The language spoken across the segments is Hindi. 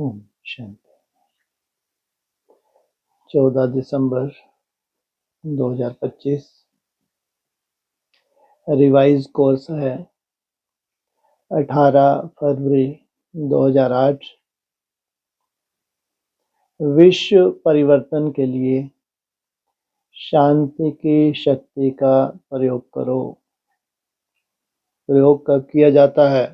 ओम शांति। 14 दिसंबर 2025 रिवाइज कोर्स है। 18 फरवरी 2008 विश्व परिवर्तन के लिए शांति की शक्ति का प्रयोग करो। प्रयोग कब किया जाता है?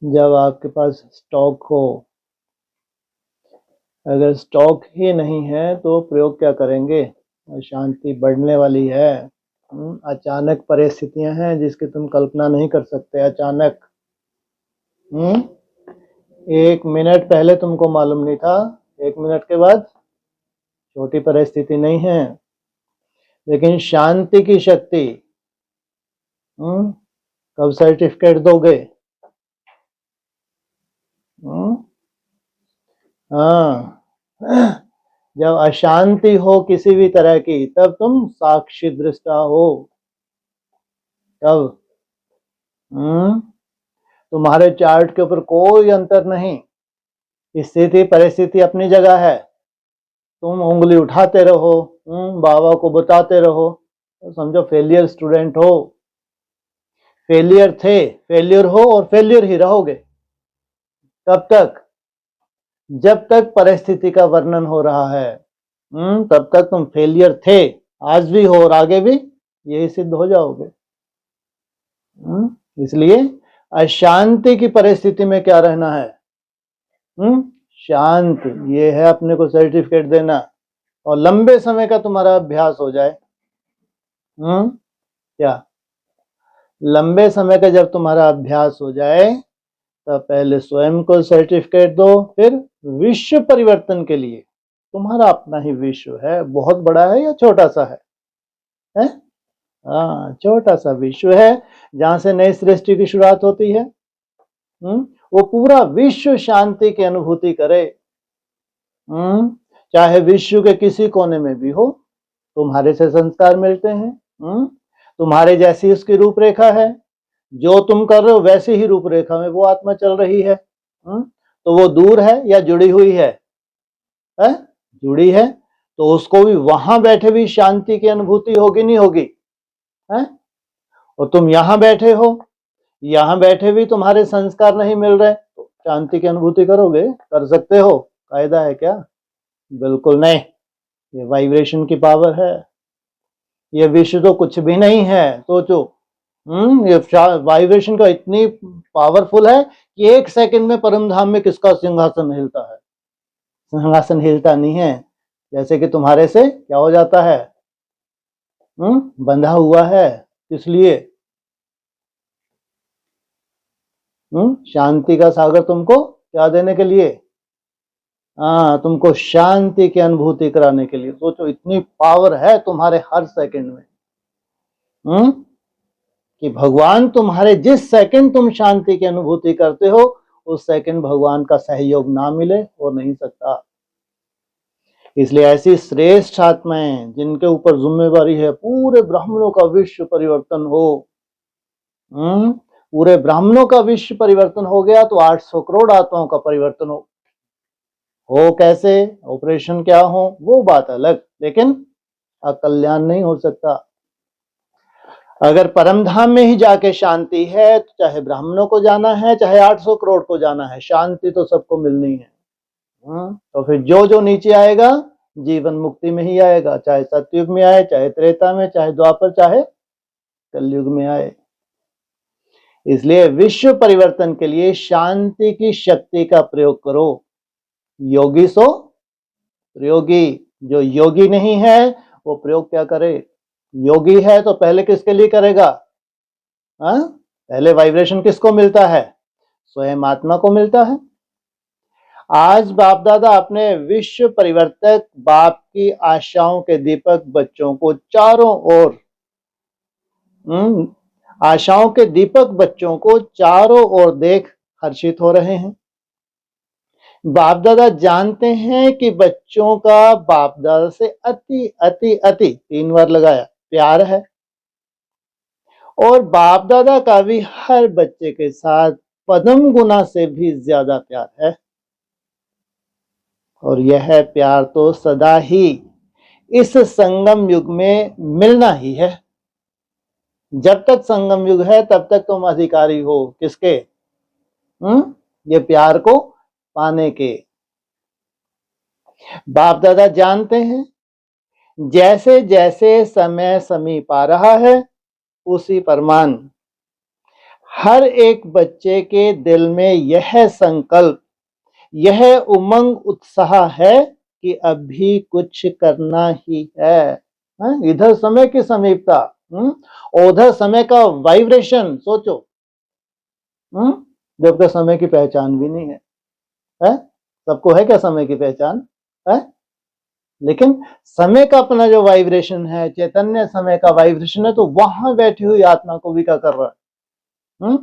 जब आपके पास स्टॉक हो। अगर स्टॉक ही नहीं है तो प्रयोग क्या करेंगे? शांति बढ़ने वाली है। अचानक परिस्थितियां हैं जिसकी तुम कल्पना नहीं कर सकते। अचानक 1 मिनट पहले तुमको मालूम नहीं था, 1 मिनट के बाद छोटी परिस्थिति नहीं है। लेकिन शांति की शक्ति, कब सर्टिफिकेट दोगे? हाँ, जब अशांति हो किसी भी तरह की तब तुम साक्षी दृष्टा हो। तब तुम्हारे चार्ट के ऊपर कोई अंतर नहीं। स्थिति परिस्थिति अपनी जगह है। तुम उंगली उठाते रहो, बाबा को बताते रहो, तो समझो फेलियर स्टूडेंट हो। फेलियर थे, फेलियर हो और फेलियर ही रहोगे तब तक जब तक परिस्थिति का वर्णन हो रहा है। तब तक तुम फेलियर थे, आज भी हो और आगे भी यही सिद्ध हो जाओगे। इसलिए अशांति की परिस्थिति में क्या रहना है? शांत। ये है अपने को सर्टिफिकेट देना। और लंबे समय का तुम्हारा अभ्यास हो जाए। क्या लंबे समय का जब तुम्हारा अभ्यास हो जाए तो पहले स्वयं को सर्टिफिकेट दो, फिर विश्व परिवर्तन के लिए। तुम्हारा अपना ही विश्व है। बहुत बड़ा है या छोटा सा है? हाँ, छोटा सा विश्व है जहां से नई सृष्टि की शुरुआत होती है। वो पूरा विश्व शांति की अनुभूति करे। चाहे विश्व के किसी कोने में भी हो, तुम्हारे से संस्कार मिलते हैं। तुम्हारे जैसी उसकी रूपरेखा है। जो तुम कर रहे हो वैसी ही रूपरेखा में वो आत्मा चल रही है। तो वो दूर है या जुड़ी हुई है? जुड़ी है। तो उसको भी वहां बैठे भी शांति की अनुभूति होगी नहीं होगी? और तुम यहां बैठे हो, यहां बैठे भी तुम्हारे संस्कार नहीं मिल रहे, तो शांति की अनुभूति करोगे? कर सकते हो? कायदा है क्या? बिल्कुल नहीं। ये वाइब्रेशन की पावर है। ये विश्व तो कुछ भी नहीं है। सोचो, ये वाइब्रेशन का इतनी पावरफुल है कि 1 सेकंड में परम धाम में किसका सिंहासन हिलता है? सिंहासन हिलता नहीं है। जैसे कि तुम्हारे से क्या हो जाता है? बंधा हुआ है। किस लिए? शांति का सागर तुमको क्या देने के लिए? तुमको शांति की अनुभूति कराने के लिए। सोचो, इतनी पावर है तुम्हारे हर सेकंड में। कि भगवान तुम्हारे जिस सेकंड तुम शांति की अनुभूति करते हो, उस सेकंड भगवान का सहयोग ना मिले हो नहीं सकता। इसलिए ऐसी श्रेष्ठ आत्माएं जिनके ऊपर जिम्मेवारी है पूरे ब्राह्मणों का विश्व परिवर्तन हो। पूरे ब्राह्मणों का विश्व परिवर्तन हो गया तो 800 करोड़ आत्माओं का परिवर्तन हो कैसे? ऑपरेशन क्या हो वो बात अलग, लेकिन कल्याण नहीं हो सकता। अगर परमधाम में ही जाके शांति है तो चाहे ब्राह्मणों को जाना है, चाहे 800 करोड़ को जाना है, शांति तो सबको मिलनी है। तो फिर जो नीचे आएगा जीवन मुक्ति में ही आएगा, चाहे सतयुग में आए, चाहे त्रेता में, चाहे द्वापर, चाहे कलयुग में आए। इसलिए विश्व परिवर्तन के लिए शांति की शक्ति का प्रयोग करो। योगी सो प्रयोगी। जो योगी नहीं है वो प्रयोग क्या करे? योगी है तो पहले किसके लिए करेगा? पहले वाइब्रेशन किसको मिलता है? स्वयं आत्मा को मिलता है। आज बाप दादा अपने विश्व परिवर्तक बाप की आशाओं के दीपक बच्चों को चारों ओर, आशाओं के दीपक बच्चों को चारों ओर देख हर्षित हो रहे हैं। बाप दादा जानते हैं कि बच्चों का बाप दादा से अति अति अति 3 बार लगाया प्यार है। और बाप दादा का भी हर बच्चे के साथ पद्म गुना से भी ज्यादा प्यार है। और यह प्यार तो सदा ही इस संगम युग में मिलना ही है। जब तक संगम युग है तब तक तुम अधिकारी हो किसके? ये प्यार को पाने के। बाप दादा जानते हैं जैसे जैसे समय समीप आ रहा है उसी परमान हर एक बच्चे के दिल में यह संकल्प, यह उमंग उत्साह है कि अभी कुछ करना ही है। इधर समय की समीपता, उधर समय का वाइब्रेशन सोचो। जबकि समय की पहचान भी नहीं है? सबको है क्या समय की पहचान? है? लेकिन समय का अपना जो वाइब्रेशन है, चैतन्य समय का वाइब्रेशन है, तो वहां बैठी हुई आत्मा को भी क्या कर रहा है?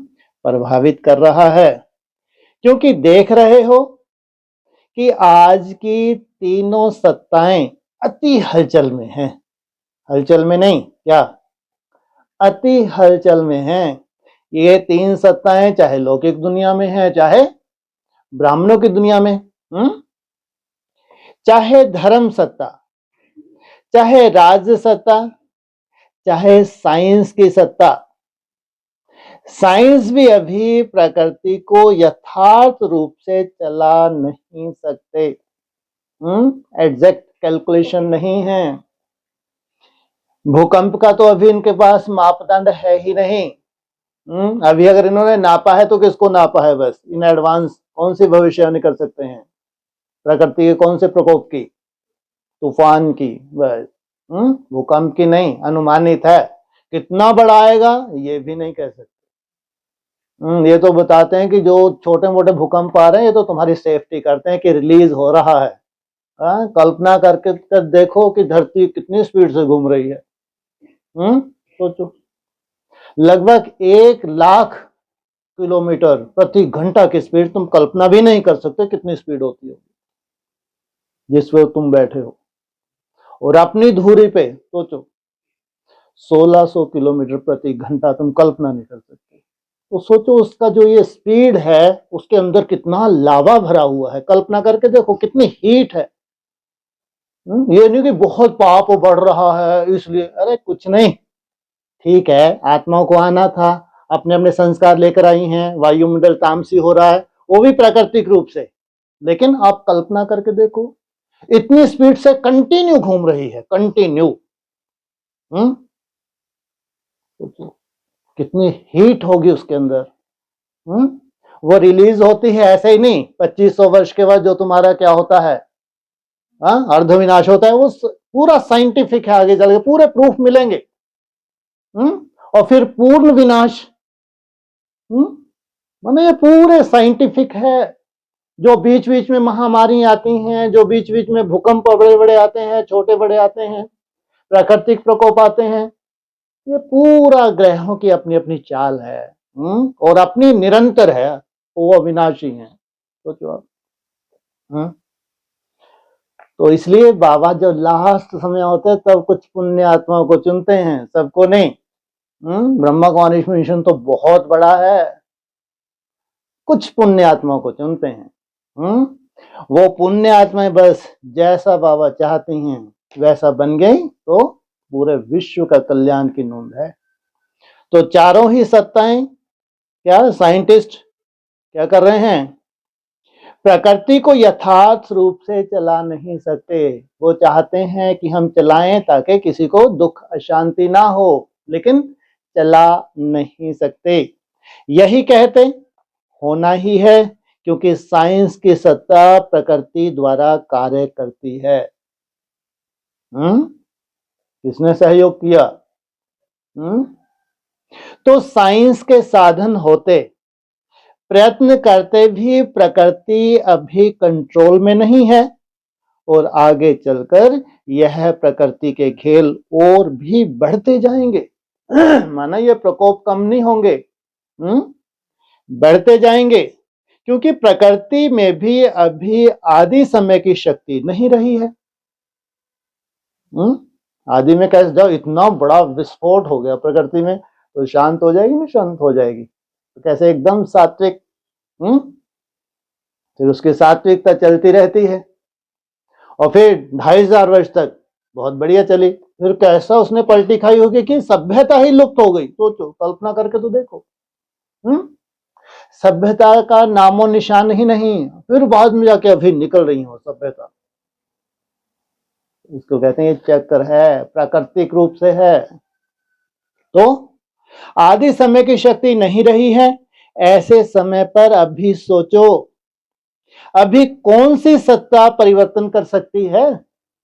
प्रभावित कर रहा है। क्योंकि देख रहे हो कि आज की तीनों सत्ताएं अति हलचल में हैं। हलचल में नहीं, क्या अति हलचल में हैं। ये तीन सत्ताएं चाहे लौकिक दुनिया में है, चाहे ब्राह्मणों की दुनिया में, चाहे धर्म सत्ता, चाहे राज्य सत्ता, चाहे साइंस की सत्ता। साइंस भी अभी प्रकृति को यथार्थ रूप से चला नहीं सकते। एग्जैक्ट कैलकुलेशन नहीं है। भूकंप का तो अभी इनके पास मापदंड है ही नहीं। अभी अगर इन्होंने नापा है तो किसको नापा है? बस इन एडवांस कौन सी भविष्यवाणी कर सकते हैं? प्रकृति के कौन से प्रकोप की? तूफान की, बस। भूकंप की नहीं, अनुमानित है। कितना बड़ा आएगा ये भी नहीं कह सकते। ये तो बताते हैं कि जो छोटे मोटे भूकंप आ रहे हैं ये तो तुम्हारी सेफ्टी करते हैं कि रिलीज हो रहा है। कल्पना करके कर देखो कि धरती कितनी स्पीड से घूम रही है। सोचो, लगभग 1,00,000 किलोमीटर प्रति घंटा की स्पीड, तुम कल्पना भी नहीं कर सकते कितनी स्पीड होती होगी जिस पे तुम बैठे हो। और अपनी धुरी पे सोचो 1600 किलोमीटर प्रति घंटा, तुम कल्पना नहीं कर सकते। तो सोचो उसका जो ये स्पीड है उसके अंदर कितना लावा भरा हुआ है। कल्पना करके देखो कितनी हीट है। ये नहीं कि बहुत पाप बढ़ रहा है इसलिए, अरे कुछ नहीं। ठीक है, आत्माओं को आना था, अपने अपने संस्कार लेकर आई हैं, वायुमंडल तामसी हो रहा है, वो भी प्राकृतिक रूप से। लेकिन आप कल्पना करके देखो इतनी स्पीड से कंटिन्यू घूम रही है, कंटिन्यू। कितनी हीट होगी उसके अंदर। वो रिलीज होती है ऐसे ही नहीं, 2500 वर्ष के बाद जो तुम्हारा क्या होता है, अर्धविनाश होता है, वो पूरा साइंटिफिक है। आगे चल के पूरे प्रूफ मिलेंगे। और फिर पूर्ण विनाश, माने ये पूरे साइंटिफिक है। जो बीच बीच में महामारी आती हैं, जो बीच बीच में भूकंप बड़े बड़े आते हैं, छोटे बड़े आते हैं, प्राकृतिक प्रकोप आते हैं, ये पूरा ग्रहों की अपनी अपनी चाल है। और अपनी निरंतर है, वो अविनाशी है। सोचो आप। तो इसलिए बाबा जब लास्ट समय होते हैं तब कुछ पुण्य आत्माओं को चुनते हैं, सबको नहीं। ब्रह्मा कुमारी मिशन तो बहुत बड़ा है, कुछ पुण्य आत्माओं को चुनते हैं। वो पुण्य आत्माएं बस जैसा बाबा चाहती हैं वैसा बन गई तो पूरे विश्व का कल्याण की नींव है। तो चारों ही सत्ताएं, क्या साइंटिस्ट क्या कर रहे हैं? प्रकृति को यथार्थ रूप से चला नहीं सकते। वो चाहते हैं कि हम चलाएं ताकि किसी को दुख अशांति ना हो, लेकिन चला नहीं सकते। यही कहते होना ही है क्योंकि साइंस की सत्ता प्रकृति द्वारा कार्य करती है। किसने सहयोग किया? तो साइंस के साधन होते, प्रयत्न करते भी प्रकृति अभी कंट्रोल में नहीं है और आगे चलकर यह प्रकृति के खेल और भी बढ़ते जाएंगे। माना ये प्रकोप कम नहीं होंगे, बढ़ते जाएंगे, क्योंकि प्रकृति में भी अभी आदि समय की शक्ति नहीं रही है। आदि में कैसे जाओ, इतना बड़ा विस्फोट हो गया प्रकृति में, तो शांत हो जाएगी ना, शांत हो जाएगी। तो कैसे एकदम सात्विक। फिर उसकी सात्विकता चलती रहती है और फिर 2500 वर्ष तक बहुत बढ़िया चली। फिर कैसा उसने पलटी खाई होगी कि सभ्यता ही लुप्त हो गई। सोचो, कल्पना करके तो देखो। सभ्यता का नामो निशान ही नहीं। फिर बाद में जाके अभी निकल रही हो सभ्यता। इसको कहते हैं चक्र है, प्राकृतिक रूप से है। तो आदि समय की शक्ति नहीं रही है। ऐसे समय पर अभी सोचो, अभी कौन सी सत्ता परिवर्तन कर सकती है?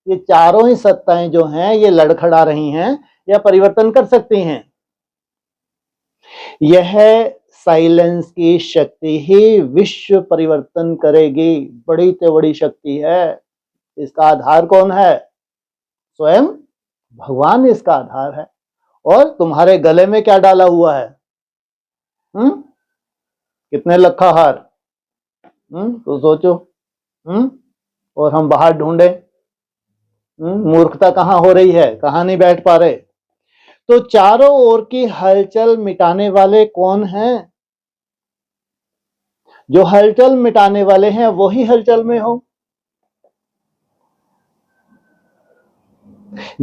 ये चारों ही सत्ताएं जो हैं ये लड़खड़ा रही हैं या परिवर्तन कर सकती हैं? यह साइलेंस की शक्ति ही विश्व परिवर्तन करेगी। बड़ी से बड़ी शक्ति है। इसका आधार कौन है? स्वयं भगवान इसका आधार है। और तुम्हारे गले में क्या डाला हुआ है? कितने लखा हार? तो सोचो। और हम बाहर ढूंढे। मूर्खता कहां हो रही है, कहां नहीं बैठ पा रहे। तो चारों ओर की हलचल मिटाने वाले कौन हैं? जो हलचल मिटाने वाले हैं वही हलचल में हो।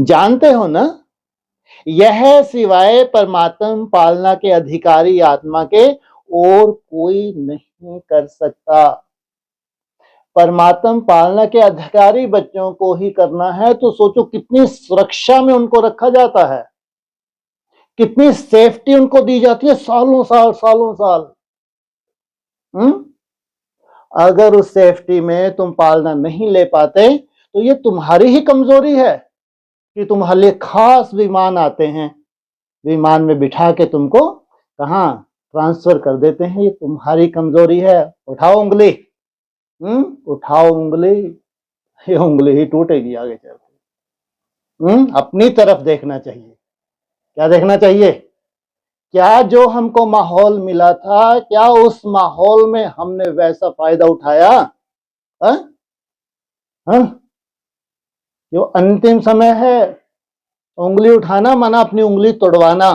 जानते हो ना, यह सिवाय परमात्म पालना के अधिकारी आत्मा के और कोई नहीं कर सकता। परमात्म पालना के अधिकारी बच्चों को ही करना है। तो सोचो कितनी सुरक्षा में उनको रखा जाता है, कितनी सेफ्टी उनको दी जाती है, सालों साल सालों साल। अगर उस सेफ्टी में तुम पालना नहीं ले पाते तो ये तुम्हारी ही कमजोरी है कि तुम्हारे लिए खास विमान आते हैं, विमान में बिठा के तुमको कहां ट्रांसफर कर देते हैं। ये तुम्हारी कमजोरी है। उठाओ उंगली। उठाओ उंगली। ये उंगली ही टूटेगी आगे चलकर। अपनी तरफ देखना चाहिए। क्या देखना चाहिए? क्या जो हमको माहौल मिला था, क्या उस माहौल में हमने वैसा फायदा उठाया? जो अंतिम समय है, उंगली उठाना माना अपनी उंगली तोड़वाना।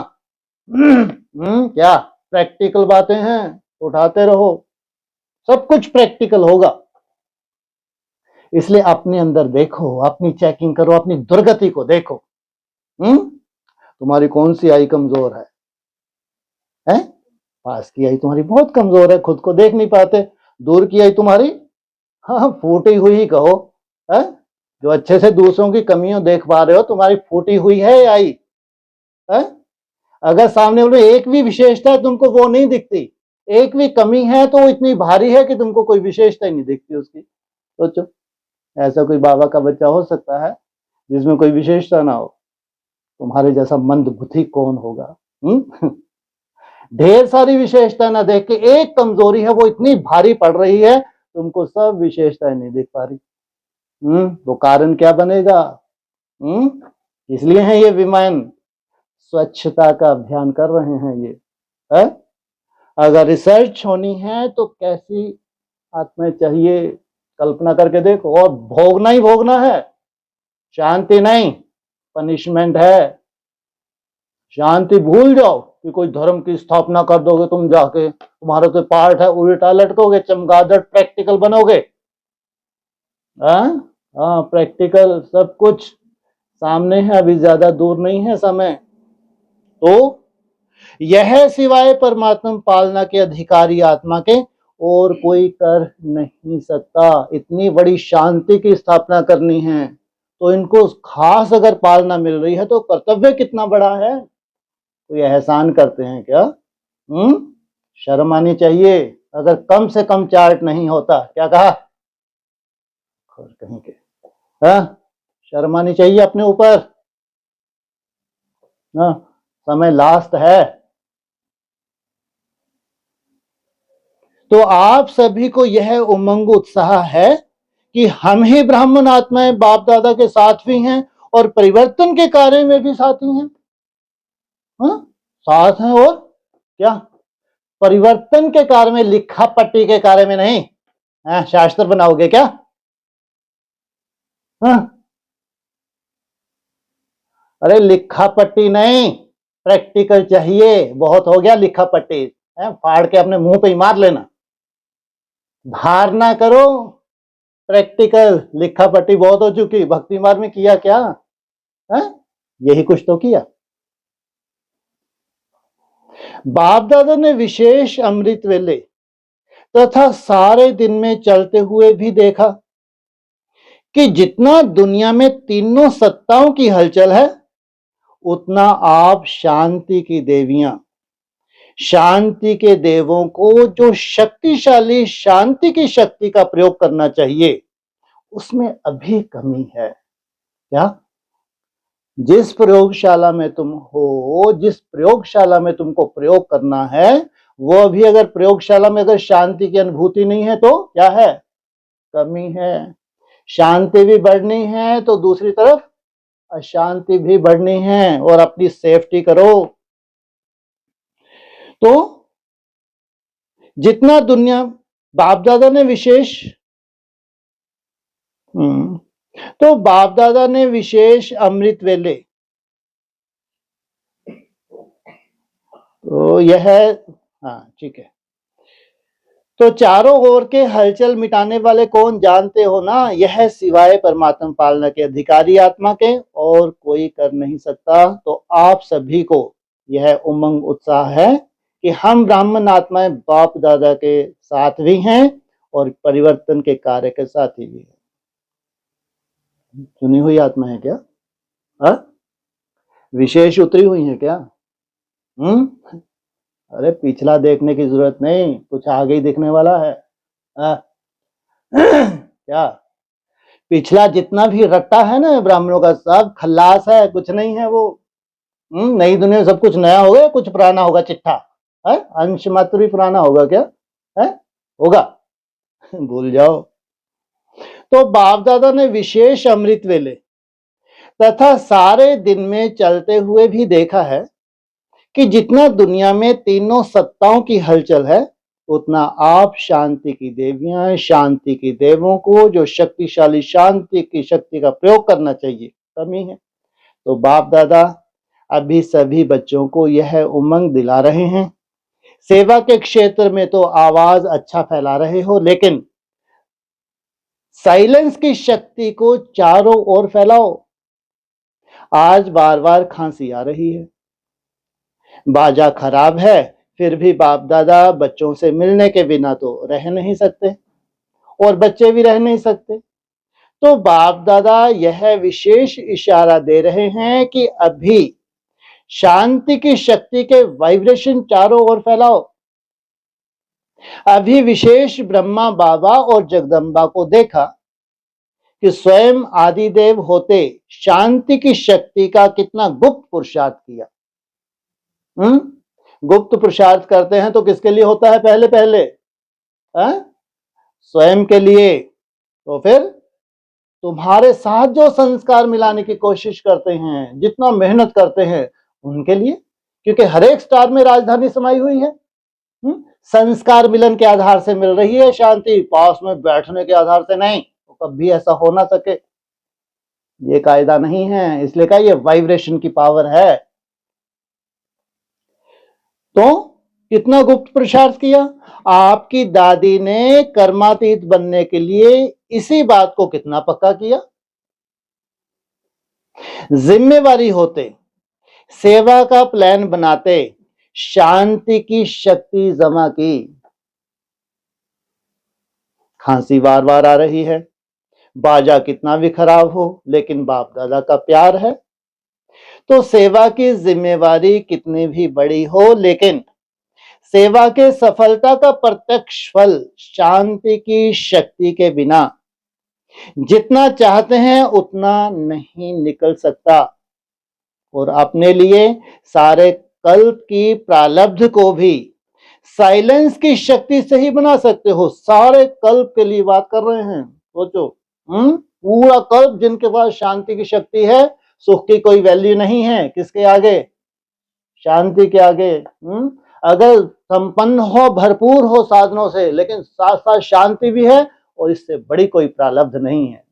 क्या प्रैक्टिकल बातें हैं, उठाते रहो, सब कुछ प्रैक्टिकल होगा। इसलिए अपने अंदर देखो, अपनी चेकिंग करो, अपनी दुर्गति को देखो। तुम्हारी कौन सी आई कमजोर है? पास की आई तुम्हारी बहुत कमजोर है, खुद को देख नहीं पाते। दूर की आई तुम्हारी फूटी हुई ही कहो। जो अच्छे से दूसरों की कमियां देख पा रहे हो, तुम्हारी फूटी हुई है आई। अगर सामने वाले एक भी विशेषता है तुमको वो नहीं दिखती, एक भी कमी है तो वो इतनी भारी है कि तुमको कोई विशेषता ही नहीं दिखती उसकी। सोचो, ऐसा कोई बाबा का बच्चा हो सकता है जिसमें कोई विशेषता ना हो? तुम्हारे जैसा मंद बुद्धि कौन होगा? ढेर सारी विशेषता ना देख के एक कमजोरी है, वो इतनी भारी पड़ रही है, तुमको सब विशेषताएं नहीं दिख पा रही। तो कारण क्या बनेगा? इसलिए है ये विमान स्वच्छता का अभियान कर रहे हैं ये। अगर रिसर्च होनी है तो कैसी आत्मा चाहिए, कल्पना करके देखो। और भोगना ही भोगना है, शांति नहीं, पनिशमेंट है। शांति भूल जाओ कि कोई धर्म की स्थापना कर दोगे तुम जाके, तुम्हारा तो पार्ट है, उल्टा लटकोगे, चमगादड़ प्रैक्टिकल बनोगे। प्रैक्टिकल सब कुछ सामने है, अभी ज्यादा दूर नहीं है समय। तो यह सिवाय परमात्मा पालना के अधिकारी आत्मा के और कोई कर नहीं सकता। इतनी बड़ी शांति की स्थापना करनी है तो इनको खास अगर पालना मिल रही है तो कर्तव्य कितना बड़ा है। तो ये एहसान करते हैं क्या? शर्म आनी चाहिए। अगर कम से कम चार्ट नहीं होता, क्या कहा कहीं के, शर्म आनी चाहिए अपने ऊपर। समय लास्ट है। तो आप सभी को यह उमंग उत्साह है कि हम ही ब्राह्मण आत्माएं बाप दादा के साथ भी हैं और परिवर्तन के कार्य में भी साथी हैं। साथ हैं और क्या? परिवर्तन के कार्य में, लिखा पट्टी के कार्य में नहीं। शास्त्र बनाओगे क्या? अरे लिखा पट्टी नहीं, प्रैक्टिकल चाहिए, बहुत हो गया लिखा पट्टी है, फाड़ के अपने मुंह पे ही मार लेना, भार ना करो, प्रैक्टिकल लिखा पट्टी बहुत हो चुकी, भक्ति मार्ग में किया क्या है? यही कुछ तो किया। बाप दादा ने विशेष अमृत वेले तथा सारे दिन में चलते हुए भी देखा कि जितना दुनिया में तीनों सत्ताओं की हलचल है, उतना आप शांति की देवियां, शांति के देवों को जो शक्तिशाली शांति की शक्ति का प्रयोग करना चाहिए, उसमें अभी कमी है। क्या? जिस प्रयोगशाला में तुम हो, जिस प्रयोगशाला में तुमको प्रयोग करना है, वो अभी अगर प्रयोगशाला में अगर शांति की अनुभूति नहीं है तो क्या है? कमी है। शांति भी बढ़नी है तो दूसरी तरफ अशांति भी बढ़नी है, और अपनी सेफ्टी करो। तो जितना दुनिया, बाप दादा ने विशेष तो बाप दादा ने विशेष अमृत वेले, तो यह है, हाँ ठीक है। तो चारों ओर के हलचल मिटाने वाले कौन जानते हो ना? यह सिवाय परमात्मा पालना के अधिकारी आत्मा के और कोई कर नहीं सकता। तो आप सभी को यह उमंग उत्साह है कि हम ब्राह्मण आत्माएं बाप दादा के साथ भी हैं और परिवर्तन के कार्य के साथी भी हैं। चुनी हुई आत्मा है क्या? विशेष उतरी हुई है क्या? अरे पिछला देखने की जरूरत नहीं, कुछ आगे ही दिखने वाला है। क्या? पिछला जितना भी रट्टा है ना ब्राह्मणों का, सब खल्लास है, कुछ नहीं है वो। नई दुनिया में सब कुछ नया होगा, कुछ पुराना होगा, चिट्ठा है, अंश मात्र भी पुराना होगा क्या है? होगा। भूल जाओ। तो बाप दादा ने विशेष अमृत वेले तथा सारे दिन में चलते हुए भी देखा है कि जितना दुनिया में तीनों सत्ताओं की हलचल है, उतना आप शांति की देवियां, शांति के देवों को जो शक्तिशाली शांति की शक्ति का प्रयोग करना चाहिए, कमी है। तो बाप दादा अभी सभी बच्चों को यह उमंग दिला रहे हैं। सेवा के क्षेत्र में तो आवाज अच्छा फैला रहे हो, लेकिन साइलेंस की शक्ति को चारों ओर फैलाओ। आज बार बार खांसी आ रही है, बाजा खराब है, फिर भी बाप दादा बच्चों से मिलने के बिना तो रह नहीं सकते और बच्चे भी रह नहीं सकते। तो बाप दादा यह विशेष इशारा दे रहे हैं कि अभी शांति की शक्ति के वाइब्रेशन चारों ओर फैलाओ। अभी विशेष ब्रह्मा बाबा और जगदम्बा को देखा कि स्वयं आदिदेव होते शांति की शक्ति का कितना गुप्त पुरुषार्थ किया। गुप्त पुरुषार्थ करते हैं तो किसके लिए होता है? पहले पहले स्वयं के लिए। तो फिर तुम्हारे साथ जो संस्कार मिलाने की कोशिश करते हैं, जितना मेहनत करते हैं, उनके लिए, क्योंकि हर एक स्टार में राजधानी समाई हुई है। संस्कार मिलन के आधार से मिल रही है शांति, पास में बैठने के आधार से नहीं। तो कभी ऐसा हो ना सके, ये कायदा नहीं है, इसलिए कहा ये वाइब्रेशन की पावर है। तो कितना गुप्त पुरुषार्थ किया? आपकी दादी ने कर्मातीत बनने के लिए इसी बात को कितना पक्का किया। जिम्मेवारी होते, सेवा का प्लान बनाते, शांति की शक्ति जमा की। खांसी बार बार आ रही है, बाजा कितना भी खराब हो, लेकिन बाप दादा का प्यार है। तो सेवा की जिम्मेवारी कितनी भी बड़ी हो, लेकिन सेवा के सफलता का प्रत्यक्ष फल शांति की शक्ति के बिना जितना चाहते हैं उतना नहीं निकल सकता। और अपने लिए सारे कल्प की प्रारब्ध को भी साइलेंस की शक्ति से ही बना सकते हो। सारे कल्प के लिए बात कर रहे हैं, सोचो। पूरा कल्प जिनके पास शांति की शक्ति है, सुख की कोई वैल्यू नहीं है, किसके आगे? शांति के आगे। अगर संपन्न हो, भरपूर हो साधनों से, लेकिन साथ साथ शांति भी है, और इससे बड़ी कोई प्रारब्ध नहीं है।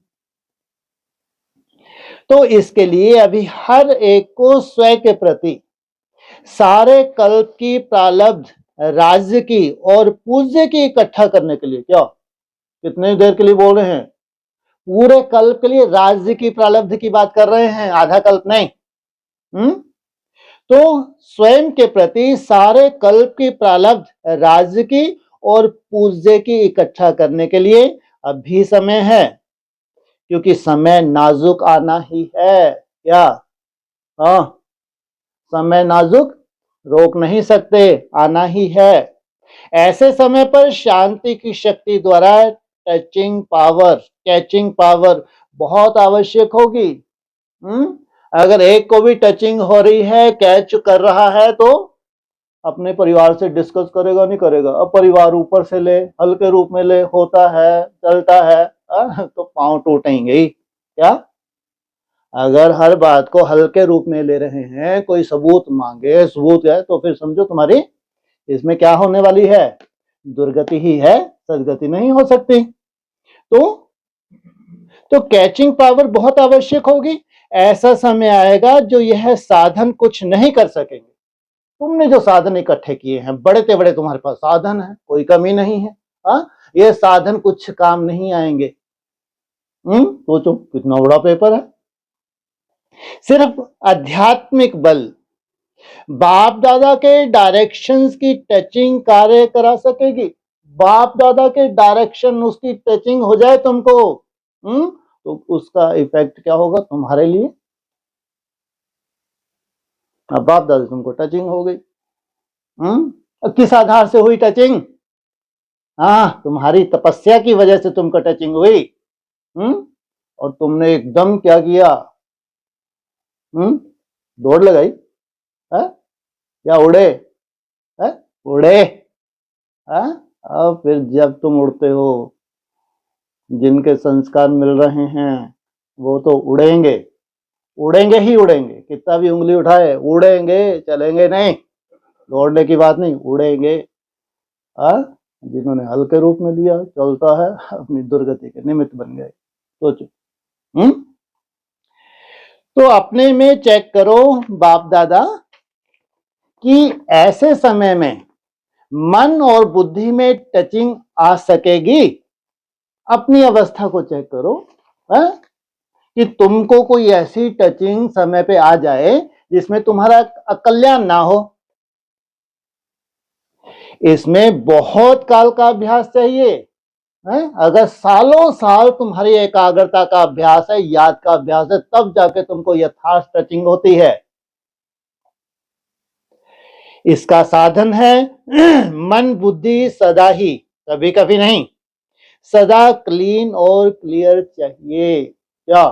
तो इसके लिए अभी हर एक को स्वयं के प्रति सारे कल्प की प्रारब्ध राज्य की और पूज्य की इकट्ठा करने के लिए, क्या कितने देर के लिए बोल रहे हैं? पूरे कल्प के लिए राज्य की प्रारब्ध की बात कर रहे हैं, आधा कल्प नहीं। तो स्वयं के प्रति सारे कल्प की प्रारब्ध राज्य की और पूज्य की इकट्ठा करने के लिए अभी समय है, क्योंकि समय नाजुक आना ही है। क्या? हाँ, समय नाजुक रोक नहीं सकते, आना ही है। ऐसे समय पर शांति की शक्ति द्वारा टचिंग पावर, कैचिंग पावर बहुत आवश्यक होगी। अगर एक को भी टचिंग हो रही है, कैच कर रहा है, तो अपने परिवार से डिस्कस करेगा, नहीं करेगा? अब परिवार ऊपर से ले, हल्के रूप में ले, होता है, चलता है, तो पांव टूटेंगे ही। क्या? अगर हर बात को हल्के रूप में ले रहे हैं, कोई सबूत मांगे, सबूत है, तो फिर समझो तुम्हारी इसमें क्या होने वाली है? दुर्गति ही है, सदगति नहीं हो सकती। तो कैचिंग पावर बहुत आवश्यक होगी। ऐसा समय आएगा जो यह साधन कुछ नहीं कर सकेंगे। तुमने जो साधन इकट्ठे किए हैं, बड़े ते बड़े तुम्हारे पास साधन है, कोई कमी नहीं है, ये साधन कुछ काम नहीं आएंगे। सोचो कितना बड़ा पेपर है। सिर्फ आध्यात्मिक बल बाप दादा के डायरेक्शंस की टचिंग कार्य करा सकेगी। बाप दादा के डायरेक्शन, उसकी टचिंग हो जाए तुमको, तो उसका इफेक्ट क्या होगा तुम्हारे लिए? अब बाप दादा तुमको टचिंग हो गई, किस आधार से हुई टचिंग? हाँ, तुम्हारी तपस्या की वजह से तुमको टचिंग हुई। और तुमने एकदम क्या किया? दौड़ लगाई है या उड़े? है उड़े? अब फिर जब तुम उड़ते हो, जिनके संस्कार मिल रहे हैं वो तो उड़ेंगे, उड़ेंगे ही उड़ेंगे, कितना भी उंगली उठाए उड़ेंगे, चलेंगे नहीं। दौड़ने की बात नहीं, उड़ेंगे। जिन्होंने हल्के रूप में लिया, चलता है, अपनी दुर्गति के निमित्त बन गए। सोचो। तो अपने में चेक करो बाप दादा कि ऐसे समय में मन और बुद्धि में टचिंग आ सकेगी? अपनी अवस्था को चेक करो, कि तुमको कोई ऐसी टचिंग समय पे आ जाए जिसमें तुम्हारा अकल्याण ना हो। इसमें बहुत काल का अभ्यास चाहिए है? अगर सालों साल तुम्हारी एकाग्रता का अभ्यास है, याद का अभ्यास है, तब जाके तुमको यथार्थ टचिंग होती है। इसका साधन है मन बुद्धि सदा ही, कभी कभी नहीं, सदा क्लीन और क्लियर चाहिए। क्या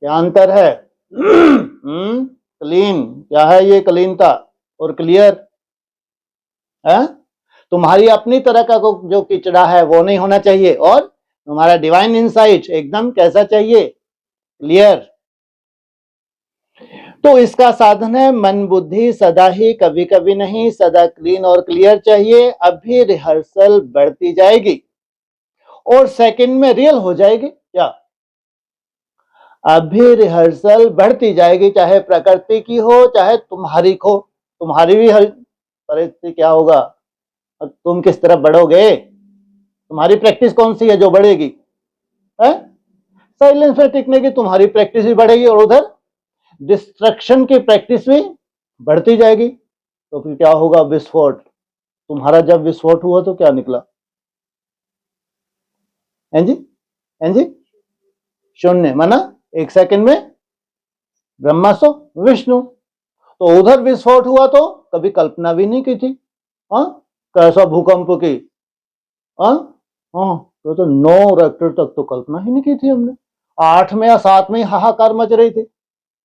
क्या अंतर है? क्लीन क्या है? ये क्लीनता, और क्लियर है? तुम्हारी अपनी तरह का जो किचड़ा है वो नहीं होना चाहिए, और तुम्हारा डिवाइन इनसाइट एकदम कैसा चाहिए? क्लियर। तो इसका साधन है मन बुद्धि सदा ही, कभी कभी नहीं, सदा क्लीन और क्लियर चाहिए। अभी रिहर्सल बढ़ती जाएगी और सेकंड में रियल हो जाएगी। क्या? अभी रिहर्सल बढ़ती जाएगी, चाहे प्रकृति की हो चाहे तुम्हारी हो। तुम्हारी भी परिस्थिति क्या होगा, तुम किस तरह बढ़ोगे? तुम्हारी प्रैक्टिस कौन सी है जो बढ़ेगी? साइलेंस में टिकने की तुम्हारी प्रैक्टिस भी बढ़ेगी, और उधर डिस्ट्रक्शन की प्रैक्टिस भी बढ़ती जाएगी। तो फिर क्या होगा? विस्फोट। तुम्हारा जब विस्फोट हुआ तो क्या निकला? जी शून्य, माना एक सेकंड में ब्रह्मा सो विष्णु। तो उधर विस्फोट हुआ तो कभी कल्पना भी नहीं की थी। कैसा भूकंप की? तो 9 रेक्टर तक तो कल्पना ही नहीं की थी हमने। 8 में या 7 में हाहाकार मच रही थी।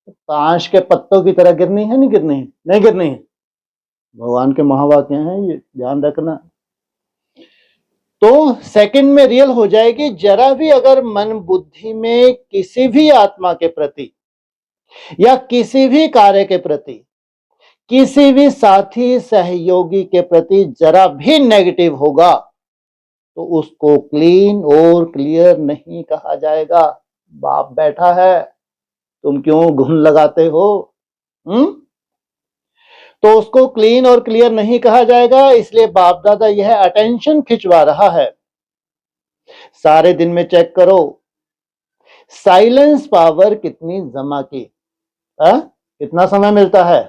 ताश के पत्तों की तरह गिरनी है, नहीं गिरनी है? नहीं गिरनी है। भगवान के महावाक्य हैं, ये ध्यान रखना। तो सेकंड में रियल हो जाएगी। जरा भी अगर मन बुद्धि में किसी भी आत्मा के प्रति या किसी भी कार्य के प्रति, किसी भी साथी सहयोगी के प्रति जरा भी नेगेटिव होगा, तो उसको क्लीन और क्लियर नहीं कहा जाएगा। बाप बैठा है, तुम क्यों घुन लगाते हो? तो उसको क्लीन और क्लियर नहीं कहा जाएगा, इसलिए बाप दादा यह अटेंशन खिंचवा रहा है। सारे दिन में चेक करो साइलेंस पावर कितनी जमा की। कितना समय मिलता है?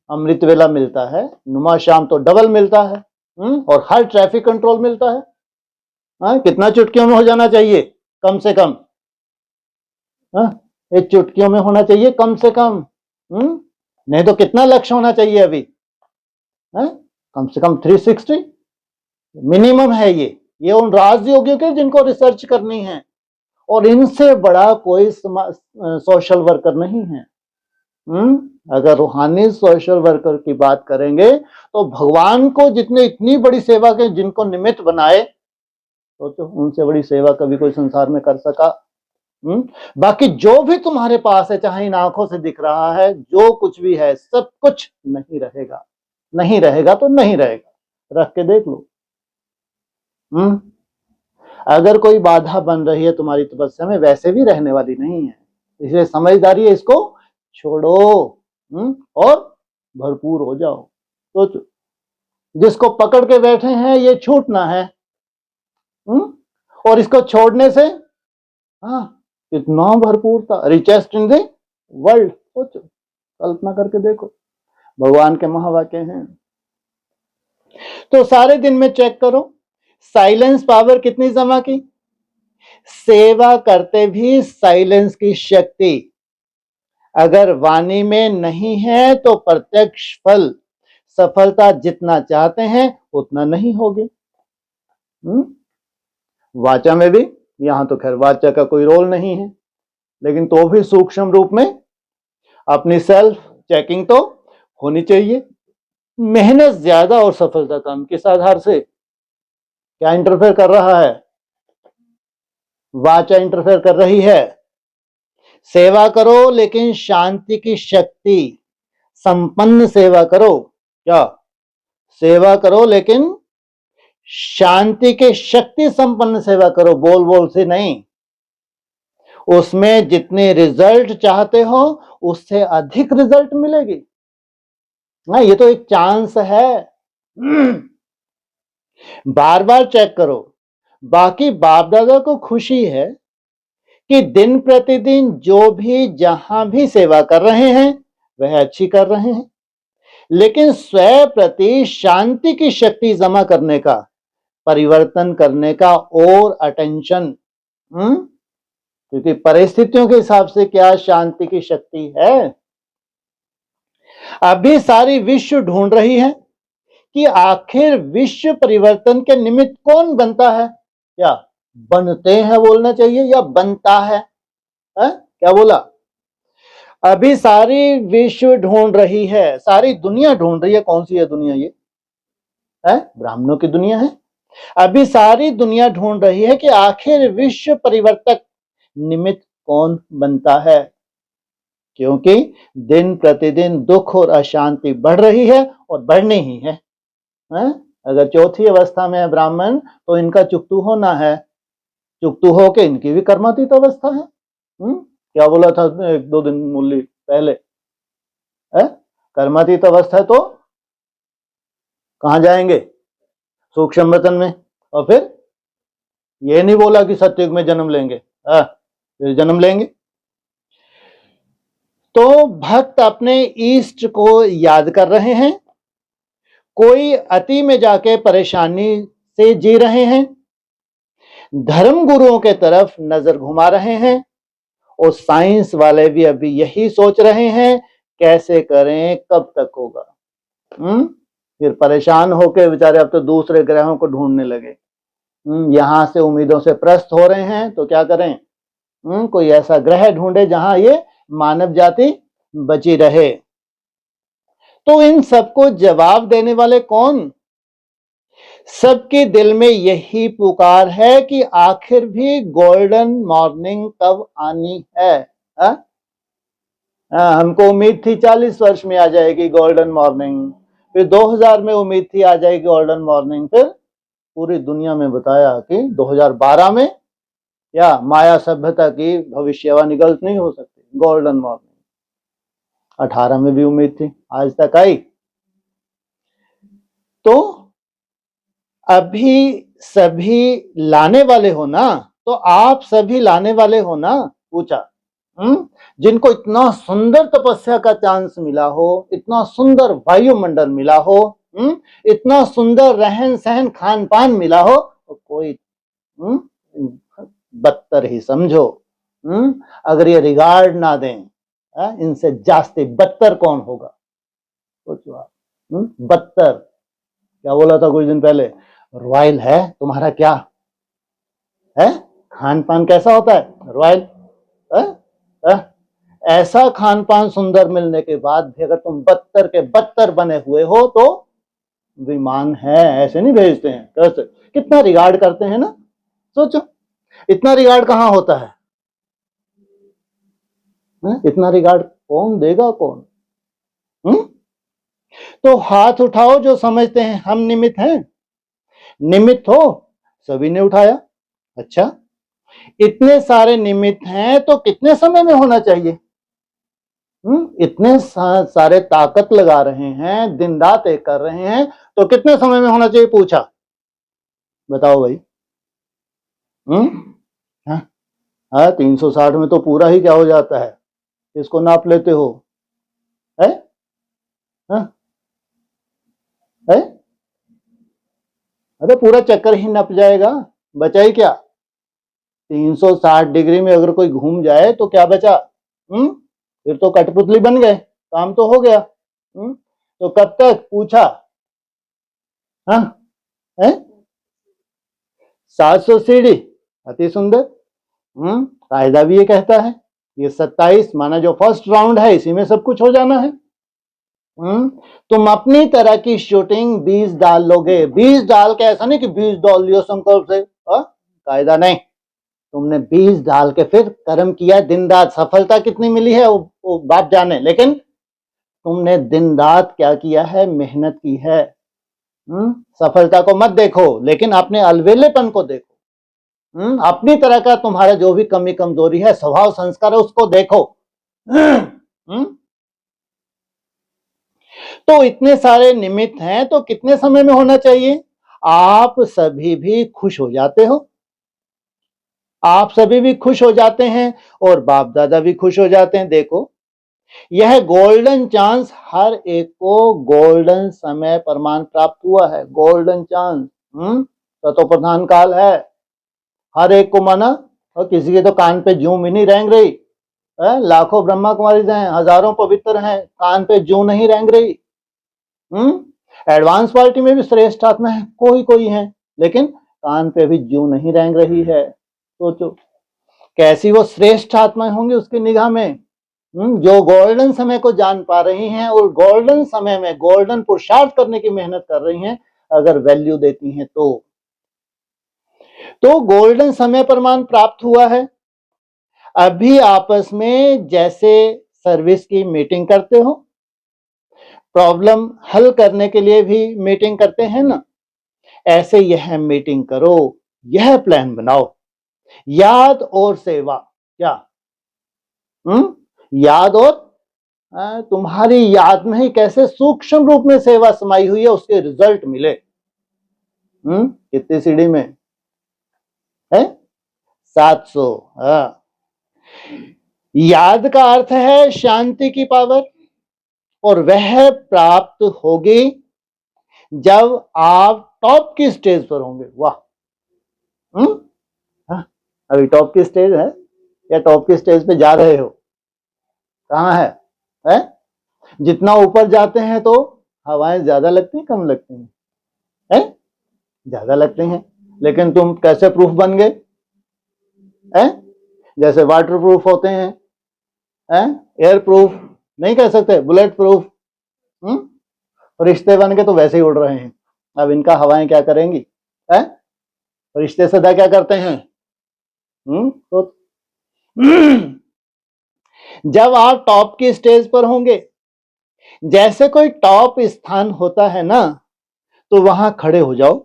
अमृत वेला मिलता है, नुमा शाम तो डबल मिलता है, और हर ट्रैफिक कंट्रोल मिलता है। कितना चुटकियों में हो जाना चाहिए? कम से कम एक चुटकियों में होना चाहिए कम से कम। नहीं तो कितना लक्ष्य होना चाहिए अभी? कम से कम 360 मिनिमम है। ये उन राजयोगियों के जिनको रिसर्च करनी है, और इनसे बड़ा कोई सोशल वर्कर नहीं है। अगर रूहानी सोशल वर्कर की बात करेंगे तो भगवान को जितने इतनी बड़ी सेवा के जिनको निमित्त बनाए, तो उनसे बड़ी सेवा कभी कोई संसार में कर सका? बाकी जो भी तुम्हारे पास है, चाहे इन आंखों से दिख रहा है, जो कुछ भी है, सब कुछ नहीं रहेगा। नहीं रहेगा तो नहीं रहेगा, रख के देख लो। अगर कोई बाधा बन रही है तुम्हारी तपस्या में, वैसे भी रहने वाली नहीं है, इसलिए समझदारी है, इसको छोड़ो और भरपूर हो जाओ। तो जिसको पकड़ के बैठे हैं ये छूटना है, और इसको छोड़ने से कितना भरपूर था। रिचेस्ट इन द वर्ल्ड, सोचो, कल्पना करके देखो, भगवान के महावाक्य हैं। तो सारे दिन में चेक करो साइलेंस पावर कितनी जमा की। सेवा करते भी साइलेंस की शक्ति अगर वाणी में नहीं है तो प्रत्यक्ष फल सफलता जितना चाहते हैं उतना नहीं होगी। वाचा में भी, यहां तो खैर वाचा का कोई रोल नहीं है, लेकिन तो भी सूक्ष्म रूप में अपनी सेल्फ चेकिंग तो होनी चाहिए। मेहनत ज्यादा और सफलता कम, किस आधार से? क्या इंटरफेयर कर रहा है? वाचा इंटरफेयर कर रही है। सेवा करो लेकिन शांति की शक्ति संपन्न सेवा करो। क्या? सेवा करो लेकिन शांति के शक्ति संपन्न सेवा करो, बोल बोल से नहीं। उसमें जितने रिजल्ट चाहते हो उससे अधिक रिजल्ट मिलेगी। ये तो एक चांस है। बार बार चेक करो। बाकी बाप दादा को खुशी है कि दिन प्रतिदिन जो भी जहां भी सेवा कर रहे हैं वह अच्छी कर रहे हैं, लेकिन स्वयं प्रति शांति की शक्ति जमा करने का, परिवर्तन करने का और अटेंशन, क्योंकि परिस्थितियों के हिसाब से क्या शांति की शक्ति है। अभी सारी विश्व ढूंढ रही है कि आखिर विश्व परिवर्तन के निमित्त कौन बनता है। क्या बनते हैं बोलना चाहिए या बनता है? क्या बोला? अभी सारी विश्व ढूंढ रही है, सारी दुनिया ढूंढ रही है। कौन सी है दुनिया? ये ब्राह्मणों की दुनिया है। अभी सारी दुनिया ढूंढ रही है कि आखिर विश्व परिवर्तक निमित्त कौन बनता है, क्योंकि दिन प्रतिदिन दुख और अशांति बढ़ रही है और बढ़नी ही है। अगर चौथी अवस्था में है ब्राह्मण तो इनका चुक्तु होना है, चुक्तु होके इनकी भी कर्मातीत अवस्था है। क्या बोला था एक दो दिन मुरली पहले? कर्मातीत अवस्था है तो कहां जाएंगे? सूक्ष्म वतन में। और फिर ये नहीं बोला कि सतयुग में जन्म लेंगे, फिर जन्म लेंगे। तो भक्त अपने इष्ट को याद कर रहे हैं, कोई अति में जाके परेशानी से जी रहे हैं, धर्म गुरुओं के तरफ नजर घुमा रहे हैं, और साइंस वाले भी अभी यही सोच रहे हैं कैसे करें, कब तक होगा। फिर परेशान होकर बेचारे अब तो दूसरे ग्रहों को ढूंढने लगे। यहां से उम्मीदों से प्रस्त हो रहे हैं तो क्या करें? कोई ऐसा ग्रह ढूंढे जहां ये मानव जाति बची रहे। तो इन सबको जवाब देने वाले कौन? सबके दिल में यही पुकार है कि आखिर भी गोल्डन मॉर्निंग कब आनी है। हमको उम्मीद थी 40 वर्ष में आ जाएगी गोल्डन मॉर्निंग, फिर 2000 में उम्मीद थी आ जाएगी गोल्डन मॉर्निंग, फिर पूरी दुनिया में बताया कि 2012 में या माया सभ्यता की भविष्यवाणी गलत नहीं हो सकती, गोल्डन मॉर्निंग। 18 में भी उम्मीद थी, आज तक आई। तो अभी सभी लाने वाले हो ना, तो आप सभी लाने वाले हो ना, पूछा। जिनको इतना सुंदर तपस्या का चांस मिला हो, इतना सुंदर वायुमंडल मिला हो, इतना सुंदर रहन सहन खान पान मिला हो, तो कोई बदतर ही समझो। अगर ये रिगार्ड ना दें, इनसे जास्ती बदतर कौन होगा, सोचो आप। बदतर क्या बोला था कुछ दिन पहले, रॉयल है तुम्हारा, क्या है खान पान कैसा होता है रॉयल, ऐसा खान पान सुंदर मिलने के बाद भी अगर तुम बदतर के बदतर बने हुए हो तो विमान है, ऐसे नहीं भेजते हैं। कैसे कितना रिगार्ड करते हैं ना, सोचो इतना रिगार्ड कहां होता है? इतना रिगार्ड कौन देगा, कौन? तो हाथ उठाओ जो समझते हैं हम निमित्त हैं। निमित्त हो, सभी ने उठाया। अच्छा, इतने सारे निमित्त हैं तो कितने समय में होना चाहिए? इतने सारे ताकत लगा रहे हैं, दिन रात एक कर रहे हैं, तो कितने समय में होना चाहिए, पूछा। बताओ भाई। हाँ 360 में तो पूरा ही क्या हो जाता है, इसको नाप लेते हो? है? हाँ? है? अरे पूरा चक्कर ही नप जाएगा, बचा ही क्या? 360 डिग्री में अगर कोई घूम जाए तो क्या बचा? फिर तो कठपुतली बन गए, काम तो हो गया। तो कब तक, पूछा। हाँ है 700 सीढ़ी, अति सुंदर। कायदा भी ये कहता है, ये 27 माना जो फर्स्ट राउंड है, इसी में सब कुछ हो जाना है। तुम अपनी तरह की शूटिंग 20 डाल लोगे, 20 डाल के, ऐसा नहीं कि 20 डाल लियो संकल्प से, कायदा नहीं। तुमने 20 डाल के फिर कर्म किया दिन रात, सफलता कितनी मिली है वो बात जाने, लेकिन तुमने दिन रात क्या किया है, मेहनत की है। सफलता को मत देखो, लेकिन अपने अलवेलेपन को देखो। अपनी तरह का तुम्हारा जो भी कमी कमजोरी है, स्वभाव संस्कार है, उसको देखो। तो इतने सारे निमित्त हैं तो कितने समय में होना चाहिए? आप सभी भी खुश हो जाते हो, आप सभी भी खुश हो जाते हैं और बाप दादा भी खुश हो जाते हैं। देखो यह गोल्डन चांस हर एक को गोल्डन समय प्रमाण प्राप्त हुआ है, गोल्डन चांस। तो प्रधान काल है हर एक को, माना। और किसी के तो कान पे जूं भी नहीं रेंग रही है, लाखों ब्रह्मा कुमारी हैं, हजारों पवित्र हैं, कान पे जूं नहीं रेंग रही। एडवांस पार्टी में भी श्रेष्ठ आत्मा है, कोई कोई है, लेकिन कान पे भी जूं नहीं रेंग रही है। सोचो कैसी वो श्रेष्ठ आत्माएं होंगी उसकी निगाह में, जो गोल्डन समय को जान पा रही हैं और गोल्डन समय में गोल्डन पुरुषार्थ करने की मेहनत कर रही हैं, अगर वैल्यू देती हैं तो गोल्डन समय प्रमाण प्राप्त हुआ है। अभी आपस में जैसे सर्विस की मीटिंग करते हो, प्रॉब्लम हल करने के लिए भी मीटिंग करते हैं ना, ऐसे यह मीटिंग करो, यह प्लान बनाओ, याद और सेवा। क्या? याद और तुम्हारी याद में ही कैसे सूक्ष्म रूप में सेवा समाई हुई है, उसके रिजल्ट मिले। कितनी सीढ़ी में है? 700। याद का अर्थ है शांति की पावर, और वह प्राप्त होगी जब आप टॉप की स्टेज पर होंगे। वाह। अभी टॉप की स्टेज है या टॉप की स्टेज पे जा रहे हो? कहाँ है? जितना ऊपर जाते हैं तो हवाएं ज्यादा लगती हैं, कम लगती हैं? ज्यादा लगती हैं, लेकिन तुम कैसे प्रूफ बन गए? जैसे वाटर प्रूफ होते हैं, एयर प्रूफ नहीं कह सकते, बुलेट प्रूफ। रिश्ते बन के तो वैसे ही उड़ रहे हैं, अब इनका हवाएं क्या करेंगी? रिश्ते सदा क्या करते हैं? तो जब आप टॉप की स्टेज पर होंगे, जैसे कोई टॉप स्थान होता है ना, तो वहां खड़े हो जाओ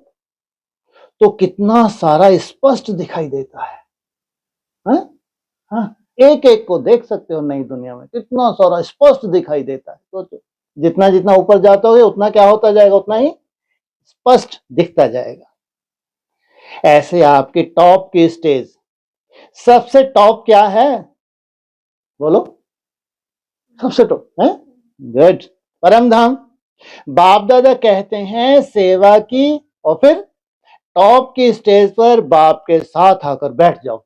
तो कितना सारा स्पष्ट दिखाई देता है। हाँ? एक एक को देख सकते हो नई दुनिया में, कितना सारा स्पष्ट दिखाई देता है। सोचो, जितना जितना ऊपर जाते हो उतना क्या होता जाएगा, उतना ही स्पष्ट दिखता जाएगा। ऐसे आपकी टॉप की स्टेज, सबसे टॉप क्या है बोलो, सबसे टॉप है गुड, परम धाम। बाप दादा कहते हैं सेवा की, और फिर टॉप की स्टेज पर बाप के साथ आकर बैठ जाओ।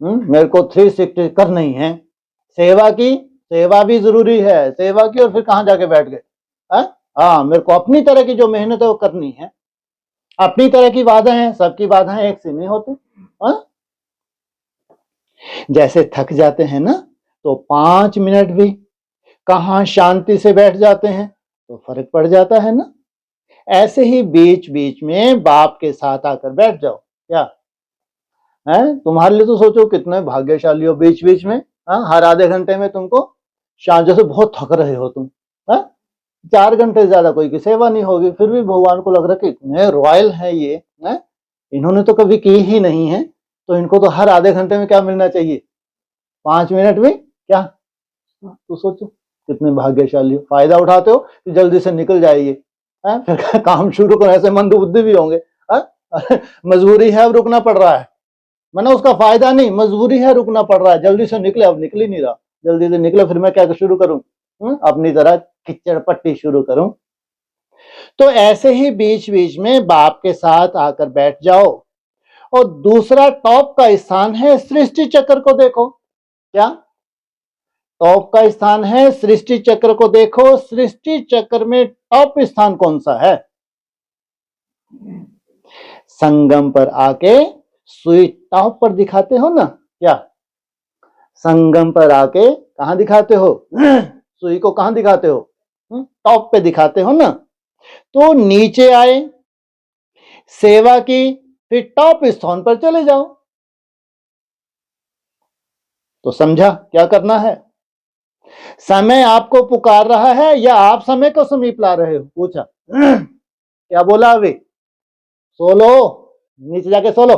मेरे को 360 करनी है, सेवा की, सेवा भी जरूरी है, सेवा की और फिर कहां जाके बैठ गए। हाँ, मेरे को अपनी तरह की जो मेहनत है वो करनी है, अपनी तरह की बाधाएं, सबकी बाधाएं एक सी नहीं होती। हा? जैसे थक जाते हैं ना तो 5 मिनट भी कहां शांति से बैठ जाते हैं तो फर्क पड़ जाता है ना। ऐसे ही बीच बीच में बाप के साथ आकर बैठ जाओ। क्या है, तुम्हारे लिए तो सोचो कितने भाग्यशाली हो, बीच बीच में हर आधे घंटे में तुमको शाम, जैसे बहुत थक रहे हो तुम, 4 घंटे से ज्यादा कोई की सेवा नहीं होगी, फिर भी भगवान को लग रहा है कि इतने रॉयल है ये, इन्होंने तो कभी की ही नहीं है, तो इनको तो हर आधे घंटे में क्या मिलना चाहिए, 5 मिनट में क्या। तो सोचो कितने भाग्यशाली हो, फायदा उठाते हो कि जल्दी से निकल जाइए, फिर काम शुरू करो। ऐसे मंद बुद्धि भी होंगे, मजबूरी है, अब रुकना पड़ रहा है, मैंने उसका फायदा नहीं, मजबूरी है, रुकना पड़ रहा है, जल्दी से निकले, अब निकल ही नहीं रहा, जल्दी से निकले, फिर मैं क्या शुरू करूं, अपनी तरह किचड़ पट्टी शुरू करूं। तो ऐसे ही बीच बीच में बाप के साथ आकर बैठ जाओ। और दूसरा टॉप का स्थान है सृष्टि चक्र को देखो। क्या टॉप का स्थान है सृष्टि चक्र को देखो। सृष्टि चक्र में टॉप स्थान कौन सा है, संगम पर आके सुई टॉप पर दिखाते हो ना। क्या संगम पर आके कहां दिखाते हो, सुई को कहां दिखाते हो, टॉप पे दिखाते हो ना। तो नीचे आए, सेवा की, फिर टॉप स्थान पर चले जाओ। तो समझा क्या करना है, समय आपको पुकार रहा है या आप समय को समीप ला रहे हो, पूछा। क्या बोला अभी, सो लो, नीचे जाके सो लो,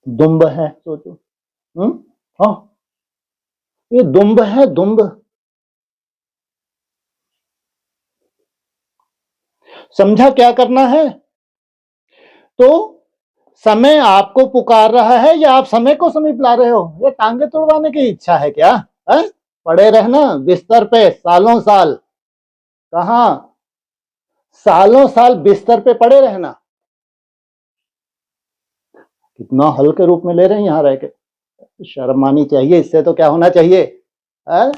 दुम्ब है, सोचो। हाँ, ये दुम्ब है, दुम्ब। समझा क्या करना है। तो समय आपको पुकार रहा है या आप समय को समीप ला रहे हो, ये टांगे तोड़वाने की इच्छा है क्या, है? पड़े रहना बिस्तर पे सालों साल, कहा सालों साल बिस्तर पे पड़े रहना, कितना हल्के रूप में ले रहे हैं यहां रह के, शर्म आनी चाहिए, इससे तो क्या होना चाहिए, है?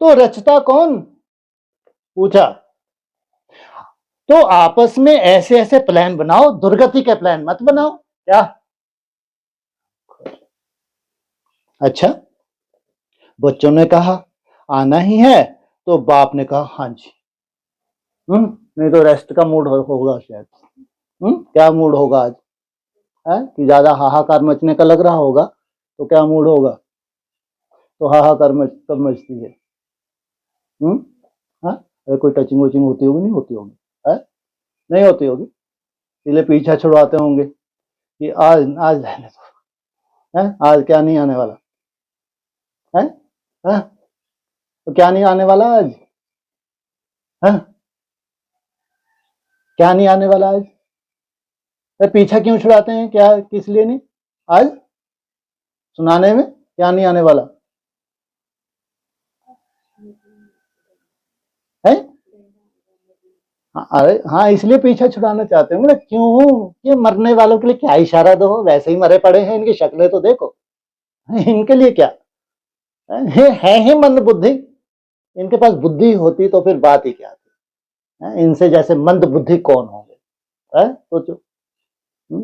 तो रचता कौन, पूछा। तो आपस में ऐसे ऐसे प्लान बनाओ, दुर्गति के प्लान मत बनाओ। क्या अच्छा, बच्चों ने कहा आना ही है, तो बाप ने कहा हाँ जी। नहीं तो रेस्ट का मूड होगा शायद। क्या मूड होगा आज, है कि ज्यादा हाहाकार मचने का लग रहा होगा, तो क्या मूड होगा, तो हाहाकार कब मचती है। अरे कोई टचिंग वचिंग होती होगी, नहीं होती होगी, है नहीं होती होगी, इसलिए पीछा छुड़वाते होंगे कि आज आज रहने दो, है आज क्या नहीं आने वाला है, तो क्या नहीं आने वाला आज, है क्या नहीं आने वाला आज, पीछा क्यों छुड़ाते हैं, क्या किस लिए नहीं, आज सुनाने में क्या नहीं आने वाला है। अरे हाँ, इसलिए पीछा छुड़ाना चाहते होंगे ना, क्यों, ये मरने वालों के लिए क्या इशारा दो, वैसे ही मरे पड़े हैं, इनकी शक्लें तो देखो, इनके लिए क्या है ही मंद बुद्धि, इनके पास बुद्धि होती तो फिर बात ही क्या थी, इनसे जैसे मंद बुद्धि कौन होंगे, सोचो,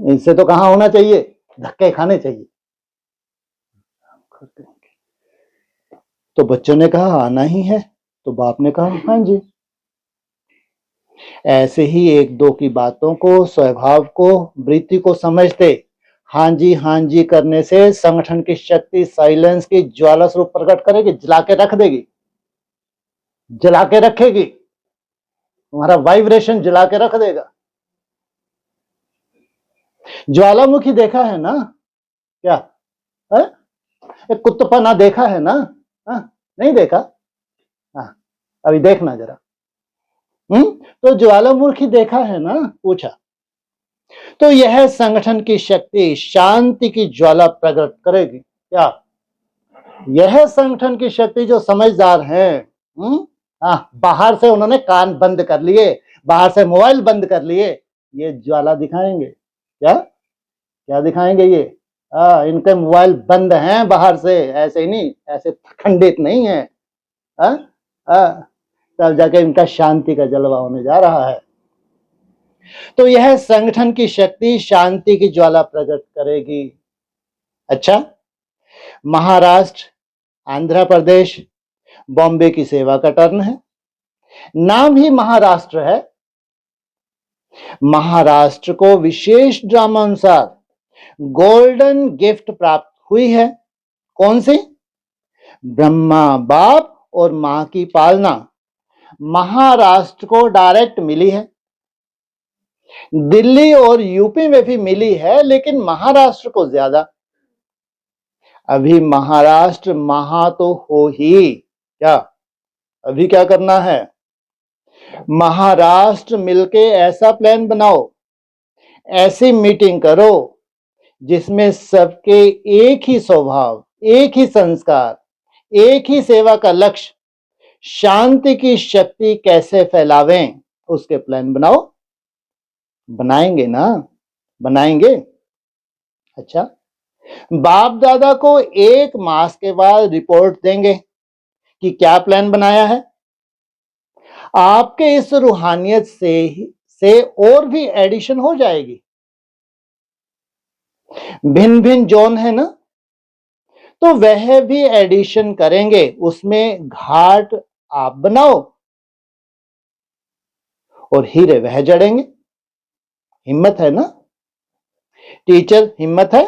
इनसे तो कहाँ होना चाहिए, धक्के खाने चाहिए। तो बच्चों ने कहा आना ही है, तो बाप ने कहा हाँ जी। ऐसे ही एक दो की बातों को, स्वभाव को, वृत्ति को समझते हाँ जी करने से संगठन की शक्ति साइलेंस की ज्वाला स्वरूप प्रकट करेगी, जला के रख देगी, जला के रखेगी, तुम्हारा वाइब्रेशन जला के रख देगा। ज्वालामुखी देखा है ना? क्या है? एक कुत्तपना देखा है ना? नहीं देखा? हाँ, अभी देखना जरा। तो ज्वालामुखी देखा है ना? पूछा। तो यह संगठन की शक्ति शांति की ज्वाला प्रकट करेगी। क्या? यह संगठन की शक्ति जो समझदार हैं, बाहर से उन्होंने कान बंद कर लिए, बाहर से मोबाइल बंद कर लिए, ये ज्वाला दिखाएंगे। क्या क्या दिखाएंगे ये? इनके मोबाइल बंद हैं बाहर से, ऐसे ही नहीं, ऐसे खंडित नहीं है। तब जाके इनका शांति का जलवा होने जा रहा है। तो यह संगठन की शक्ति शांति की ज्वाला प्रकट करेगी। अच्छा, महाराष्ट्र, आंध्र प्रदेश, बॉम्बे की सेवा का टर्न है, नाम ही महाराष्ट्र है। महाराष्ट्र को विशेष ड्रामा अनुसार गोल्डन गिफ्ट प्राप्त हुई है। कौन सी? ब्रह्मा बाप और मां की पालना महाराष्ट्र को डायरेक्ट मिली है। दिल्ली और यूपी में भी मिली है, लेकिन महाराष्ट्र को ज्यादा। अभी महाराष्ट्र महा तो हो ही क्या? अभी क्या करना है? महाराष्ट्र मिलके ऐसा प्लान बनाओ, ऐसी मीटिंग करो जिसमें सबके एक ही स्वभाव, एक ही संस्कार, एक ही सेवा का लक्ष्य, शांति की शक्ति कैसे फैलावें, उसके प्लान बनाओ। बनाएंगे ना? बनाएंगे। अच्छा, बाप दादा को 1 मास के बाद रिपोर्ट देंगे कि क्या प्लान बनाया है। आपके इस रूहानियत से और भी एडिशन हो जाएगी। भिन्न भिन्न जोन है ना, तो वह भी एडिशन करेंगे, उसमें घाट आप बनाओ और हीरे वह जड़ेंगे। हिम्मत है ना? टीचर, हिम्मत है?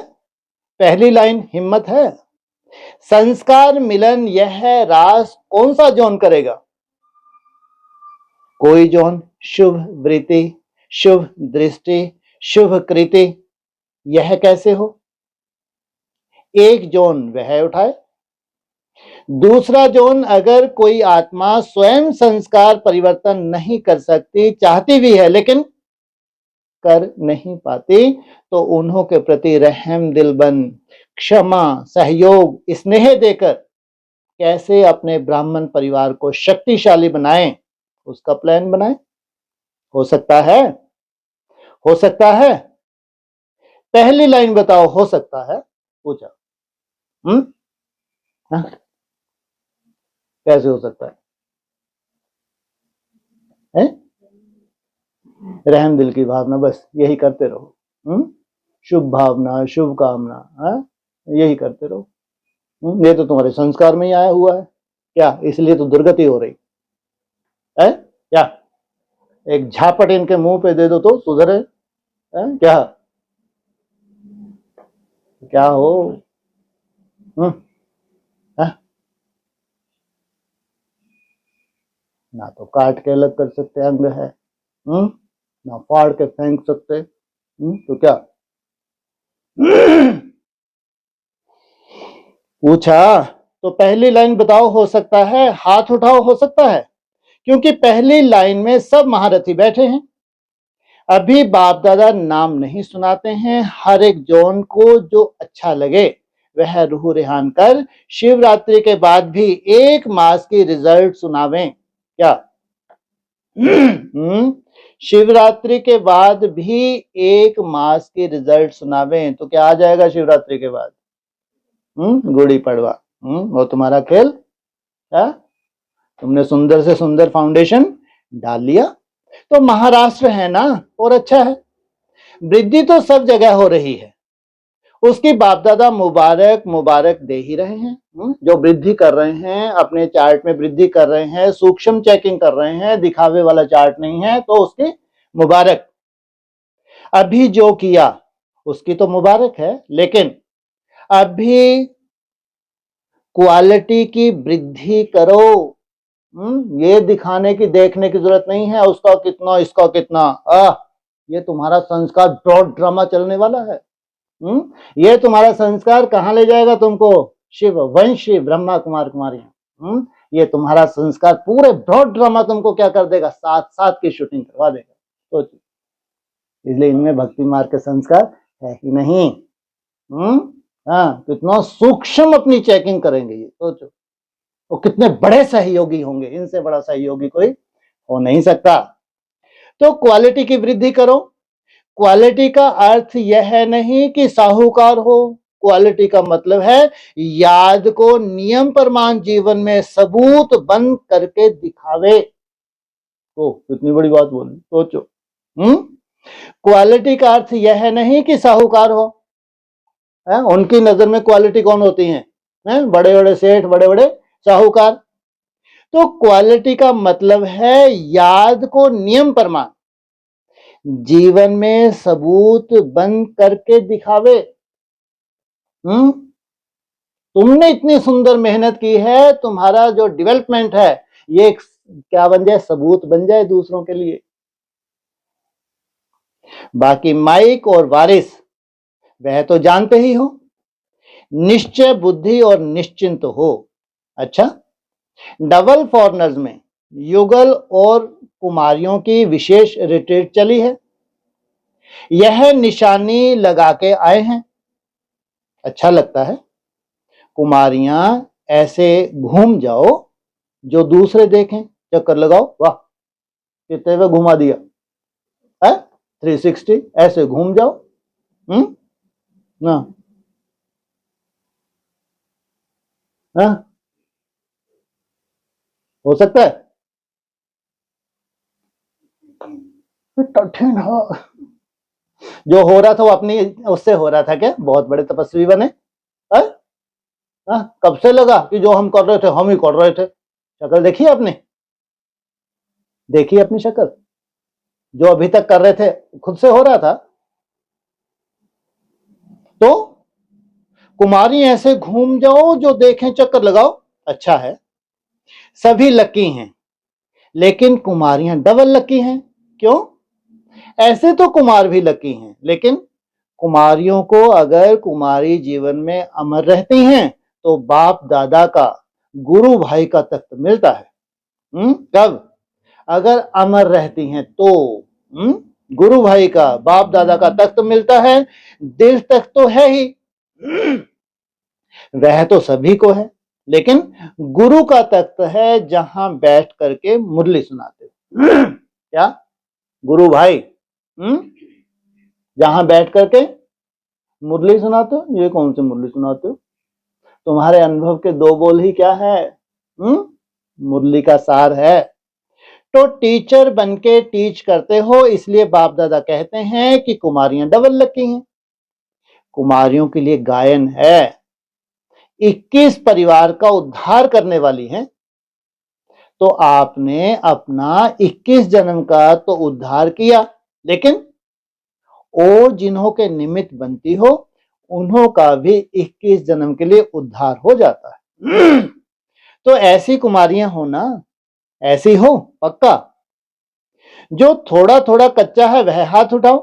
पहली लाइन हिम्मत है। संस्कार मिलन यह रास कौन सा जोन करेगा? कोई जोन शुभ वृत्ति, शुभ दृष्टि, शुभ कृति, यह कैसे हो? एक जोन वह उठाए। दूसरा जोन, अगर कोई आत्मा स्वयं संस्कार परिवर्तन नहीं कर सकती, चाहती भी है लेकिन कर नहीं पाती, तो उन्हों के प्रति रहम दिल बन, क्षमा, सहयोग, स्नेह देकर कैसे अपने ब्राह्मण परिवार को शक्तिशाली बनाएं, उसका प्लान बनाएं। हो सकता है? हो सकता है? पहली लाइन बताओ, हो सकता है? पूछा। कैसे हो सकता है? रहम दिल की भावना, बस यही करते रहो। शुभ भावना, शुभ कामना, यही करते रहो। ये तो तुम्हारे संस्कार में ही आया हुआ है। क्या इसलिए तो दुर्गति हो रही है? क्या एक झापट इनके मुंह पे दे दो तो सुधरे है? क्या क्या हो? ना तो काट के अलग कर सकते अंग है, ना फाड़ के फेंक सकते, तो क्या? पूछा तो पहली लाइन बताओ, हो सकता है? हाथ उठाओ, हो सकता है? क्योंकि पहली लाइन में सब महारथी बैठे हैं। अभी बाप दादा नाम नहीं सुनाते हैं, हर एक जोन को जो अच्छा लगे वह रूह रेहान कर शिवरात्रि के बाद भी 1 मास की रिजल्ट सुनावें। क्या? शिवरात्रि के बाद भी 1 मास की रिजल्ट सुनावें, तो क्या आ जाएगा शिवरात्रि के बाद? गुड़ी पड़वा। वो तुम्हारा खेल है? तुमने सुंदर से सुंदर फाउंडेशन डाल लिया, तो महाराष्ट्र है ना, और अच्छा है। वृद्धि तो सब जगह हो रही है, उसकी बाप दादा मुबारक मुबारक दे ही रहे हैं। जो वृद्धि कर रहे हैं, अपने चार्ट में वृद्धि कर रहे हैं, सूक्ष्म चेकिंग कर रहे हैं, दिखावे वाला चार्ट नहीं है, तो उसकी मुबारक। अभी जो किया उसकी तो मुबारक है, लेकिन अभी क्वालिटी की वृद्धि करो। ये दिखाने की, देखने की जरूरत नहीं है उसका कितना, इसका कितना। ये तुम्हारा संस्कार ब्रॉड ड्रामा चलने वाला है। ये तुम्हारा संस्कार कहाँ ले जाएगा तुमको? शिव वंशी ब्रह्मा कुमार कुमारियां। ये तुम्हारा संस्कार पूरे ब्रॉड ड्रामा तुमको क्या कर देगा? साथ साथ की शूटिंग करवा देगा। तो इसलिए इनमें भक्ति मार्ग के संस्कार है ही नहीं। हाँ, कितना सूक्ष्म अपनी चेकिंग करेंगे ये सोचो। वो कितने बड़े सहयोगी होंगे, इनसे बड़ा सहयोगी कोई हो नहीं सकता। तो क्वालिटी की वृद्धि करो। क्वालिटी का अर्थ यह है नहीं कि साहूकार हो। क्वालिटी का मतलब है याद को नियम प्रमाण जीवन में सबूत बन करके दिखावे। तो कितनी बड़ी बात बोली, सोचो। क्वालिटी का अर्थ यह है नहीं कि साहूकार हो। उनकी नजर में क्वालिटी कौन होती है? बड़े बड़े सेठ, बड़े बड़े साहूकार। तो क्वालिटी का मतलब है याद को नियम प्रमाण जीवन में सबूत बन करके दिखावे। तुमने इतनी सुंदर मेहनत की है, तुम्हारा जो डेवलपमेंट है ये क्या बन जाए? सबूत बन जाए दूसरों के लिए। बाकी माइक और वारिस वह तो जानते ही हो, निश्चय बुद्धि और निश्चिंत हो। अच्छा, डबल फॉरनर्स में युगल और कुमारियों की विशेष रिट्रीट चली है। यह निशानी लगा के आए हैं। अच्छा लगता है कुमारियां ऐसे घूम जाओ जो दूसरे देखें, चक्कर लगाओ, वाह कितने में घुमा दिया है, 360 ऐसे घूम जाओ। ना हो सकता है? कठिन हो। जो हो रहा था वो अपनी उससे हो रहा था क्या? बहुत बड़े तपस्वी बने। कब से लगा कि जो हम कर रहे थे हम ही कर रहे थे? शक्ल देखी आपने? देखी अपनी शक्ल? जो अभी तक कर रहे थे खुद से हो रहा था। तो कुमारी ऐसे घूम जाओ जो देखें, चक्कर लगाओ। अच्छा है, सभी लकी हैं लेकिन कुमारियां डबल लकी हैं। क्यों? ऐसे तो कुमार भी लकी हैं, लेकिन कुमारियों को अगर कुमारी जीवन में अमर रहती हैं तो बाप दादा का, गुरु भाई का तख्त मिलता है। कब? अगर अमर रहती हैं तो गुरु भाई का, बाप दादा का तख्त मिलता है। दिल तख्त तो है ही, वह तो सभी को है, लेकिन गुरु का तख्त है जहां बैठ करके मुरली सुनाते क्या गुरु भाई? जहां बैठ करके मुरली सुनाते हो। ये कौन सी मुरली सुनाते हो? तुम्हारे अनुभव के दो बोल ही क्या है? मुरली का सार है। तो टीचर बनके टीच करते हो, इसलिए बाप दादा कहते हैं कि कुमारियां डबल लकी हैं। कुमारियों के लिए गायन है, 21 परिवार का उद्धार करने वाली हैं। तो आपने अपना 21 जन्म का तो उद्धार किया, लेकिन और जिन्हों के निमित्त बनती हो उन्हों का भी 21 जन्म के लिए उद्धार हो जाता है। तो ऐसी कुमारियां हो ना, ऐसी हो पक्का। जो थोड़ा थोड़ा कच्चा है वह हाथ उठाओ।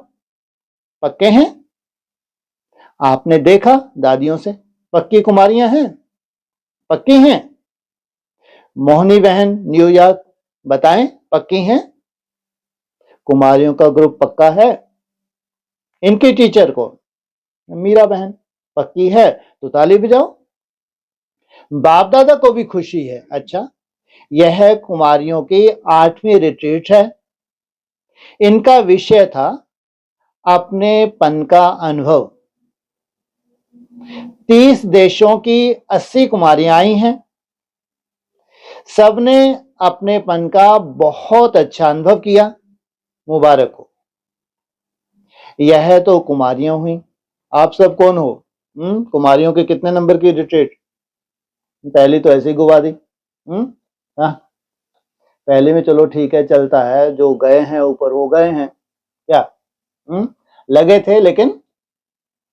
पक्के हैं? आपने देखा दादियों से, पक्की कुमारियां हैं? पक्की हैं? मोहनी बहन न्यूयॉर्क बताएं, पक्की हैं? कुमारियों का ग्रुप पक्का है। इनकी टीचर को मीरा बहन पक्की है, तो ताली बजाओ। बाप दादा को भी खुशी है। अच्छा, यह कुमारियों की 8वीं रिट्रीट है। इनका विषय था अपनेपन का अनुभव। 30 देशों की 80 कुमारियां आई हैं। सबने अपनेपन का बहुत अच्छा अनुभव किया। मुबारक हो। यह तो कुमारियां हुई। आप सब कौन हो? कुमारियों के कितने नंबर की रिट्रीट? पहली तो ऐसे ही गुवा दी। पहले में चलो ठीक है, चलता है, जो गए हैं ऊपर वो गए हैं क्या? लगे थे, लेकिन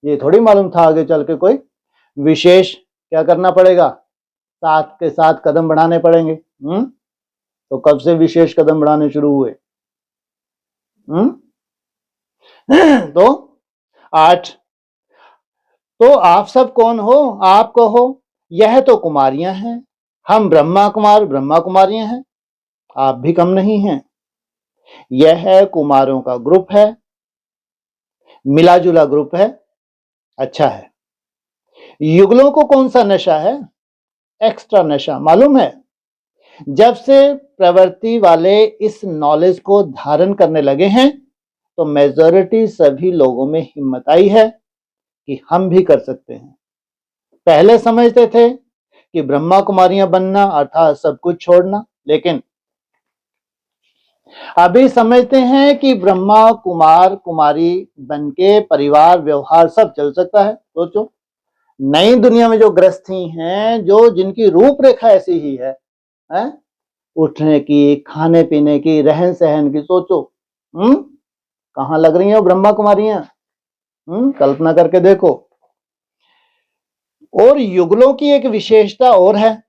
ये थोड़ी मालूम था आगे चल के कोई विशेष क्या करना पड़ेगा, साथ के साथ कदम बढ़ाने पड़ेंगे। तो कब से विशेष कदम बढ़ाने शुरू हुए? तो 8। तो आप सब कौन हो? आप कहो। यह तो कुमारियां हैं, हम ब्रह्मा कुमार ब्रह्मा कुमारियां हैं, आप भी कम नहीं हैं। यह कुमारों का ग्रुप है, मिला जुला ग्रुप है, अच्छा है। युगलों को कौन सा नशा है? एक्स्ट्रा नशा, मालूम है? जब से प्रवृत्ति वाले इस नॉलेज को धारण करने लगे हैं तो मेजॉरिटी सभी लोगों में हिम्मत आई है कि हम भी कर सकते हैं। पहले समझते थे कि ब्रह्मा कुमारियां बनना अर्थात सब कुछ छोड़ना, लेकिन अभी समझते हैं कि ब्रह्मा कुमार कुमारी बनके परिवार व्यवहार सब चल सकता है। सोचो, नई दुनिया में जो गृहस्थी हैं, जो जिनकी रूपरेखा ऐसी ही है? उठने की, खाने पीने की, रहन सहन की, सोचो कहां लग रही हैं वो ब्रह्मा कुमारियां? कल्पना करके देखो। और युगलों की एक विशेषता और है,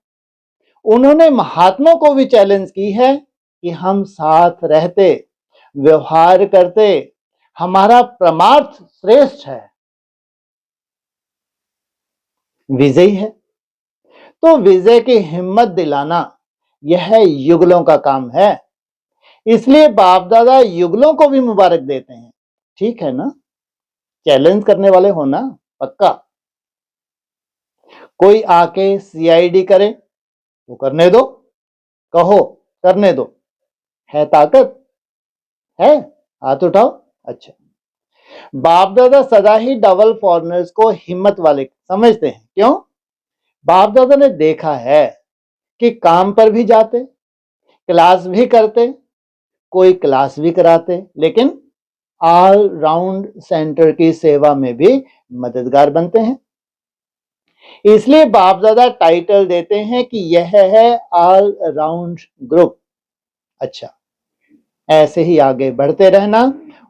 उन्होंने महात्माओं को भी चैलेंज की है कि हम साथ रहते, व्यवहार करते, हमारा परमार्थ श्रेष्ठ है, विजय है। तो विजय की हिम्मत दिलाना यह युगलों का काम है। इसलिए बाप दादा युगलों को भी मुबारक देते हैं। ठीक है ना? चैलेंज करने वाले हो ना, पक्का। कोई आके सीआईडी करे तो करने दो, कहो करने दो, है ताकत? है? हाथ उठाओ। अच्छा, बाप दादा सदा ही डबल फॉरनर्स को हिम्मत वाले समझते हैं। क्यों? बाप दादा ने देखा है कि काम पर भी जाते, क्लास भी करते, कोई क्लास भी कराते, लेकिन ऑल राउंड सेंटर की सेवा में भी मददगार बनते हैं। इसलिए बाप दादा टाइटल देते हैं कि यह है ऑल राउंड ग्रुप। अच्छा, ऐसे ही आगे बढ़ते रहना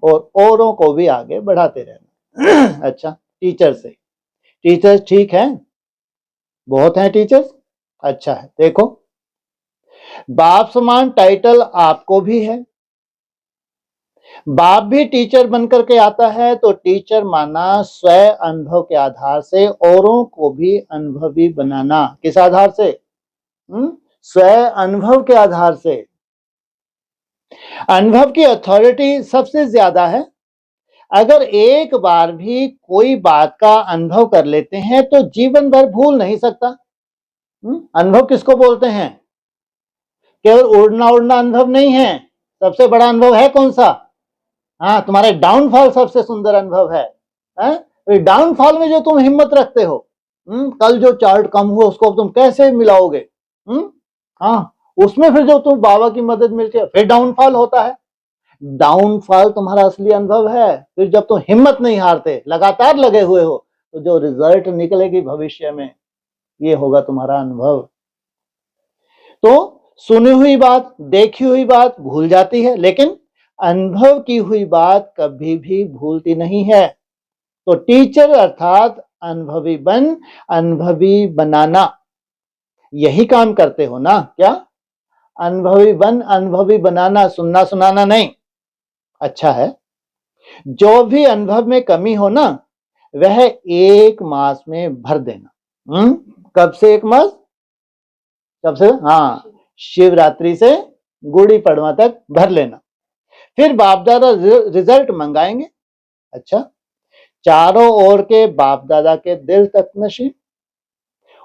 और औरों को भी आगे बढ़ाते रहना। अच्छा, टीचर से, टीचर्स ठीक है, बहुत हैं टीचर्स, अच्छा है। देखो, बाप समान टाइटल आपको भी है। बाप भी टीचर बनकर के आता है तो टीचर माना स्व अनुभव के आधार से औरों को भी अनुभवी बनाना। किस आधार से? स्व अनुभव के आधार से। अनुभव की अथॉरिटी सबसे ज्यादा है। अगर एक बार भी कोई बात का अनुभव कर लेते हैं तो जीवन भर भूल नहीं सकता। अनुभव किसको बोलते हैं? केवल उड़ना उड़ना अनुभव नहीं है। सबसे बड़ा अनुभव है कौन सा? हाँ, तुम्हारे डाउनफॉल सबसे सुंदर अनुभव है। डाउनफॉल में जो तुम हिम्मत रखते हो, कल जो चार्ट कम हुआ उसको तुम कैसे मिलाओगे? हाँ, उसमें फिर जो तुम बाबा की मदद मिलती है फिर डाउनफॉल होता है। डाउनफॉल तुम्हारा असली अनुभव है। फिर जब तुम हिम्मत नहीं हारते, लगातार लगे हुए हो, तो जो रिजल्ट निकलेगी भविष्य में, ये होगा तुम्हारा अनुभव। तो सुनी हुई बात, देखी हुई बात भूल जाती है, लेकिन अनुभव की हुई बात कभी भी भूलती नहीं है। तो टीचर अर्थात अनुभवी बनाना, यही काम करते हो ना? क्या? अनुभवी बनाना, सुनना सुनाना नहीं। अच्छा है। जो भी अनुभव में कमी हो ना, वह 1 मास में भर देना। कब से 1 मास? कब से? हाँ, शिवरात्रि से गुड़ी पड़वा तक भर लेना। फिर बाप दादा रिजल्ट मंगाएंगे। अच्छा, चारों ओर के बाप दादा के दिल तक नशीं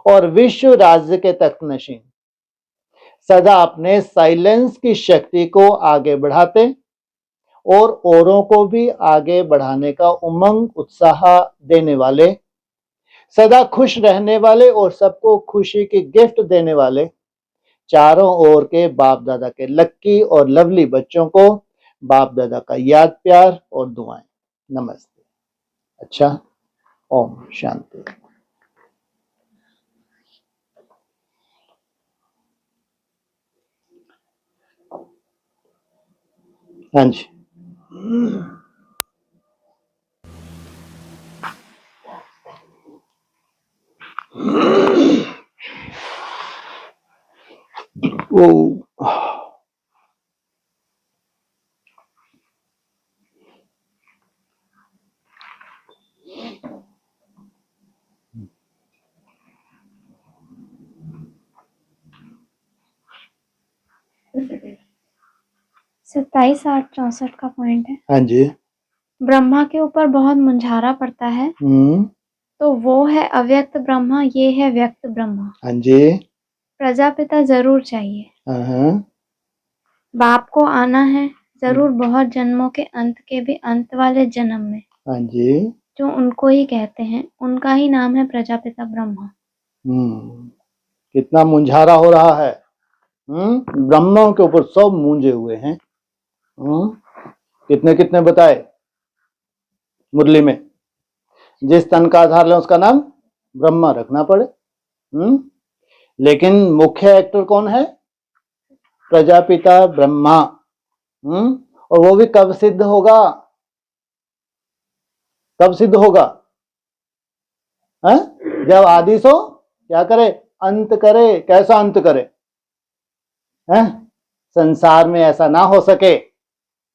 और विश्व राज्य के तक नशीं सदा अपने साइलेंस की शक्ति को आगे बढ़ाते और औरों को भी आगे बढ़ाने का उमंग उत्साह देने वाले, सदा खुश रहने वाले और सबको खुशी की गिफ्ट देने वाले चारों ओर के बाप दादा के लक्की और लवली बच्चों को बाप दादा का याद, प्यार और दुआएं। नमस्ते। अच्छा, ओम शांति। हाँ जी। वो 27, 8, 64 का पॉइंट है। हाँ जी। ब्रह्मा के ऊपर बहुत मुंझारा पड़ता है, तो वो है अव्यक्त ब्रह्मा, ये है व्यक्त ब्रह्मा। हाँ जी। प्रजापिता जरूर चाहिए, हाँ। बाप को आना है जरूर, बहुत जन्मों के अंत के भी अंत वाले जन्म में, हाँ जी। जो उनको ही कहते हैं, उनका ही नाम है प्रजापिता ब्रह्मा। कितना मुंझारा हो रहा है। ब्रह्मा के ऊपर सब मूंझे हुए हैं। कितने कितने बताए मुरली में, जिस तन का आधार लें उसका नाम ब्रह्मा रखना पड़े। लेकिन मुख्य एक्टर कौन है? प्रजापिता ब्रह्मा। और वो भी कब सिद्ध होगा? कब सिद्ध होगा? जब आदि सो क्या करे? अंत करे। कैसा अंत करे? संसार में ऐसा ना हो सके।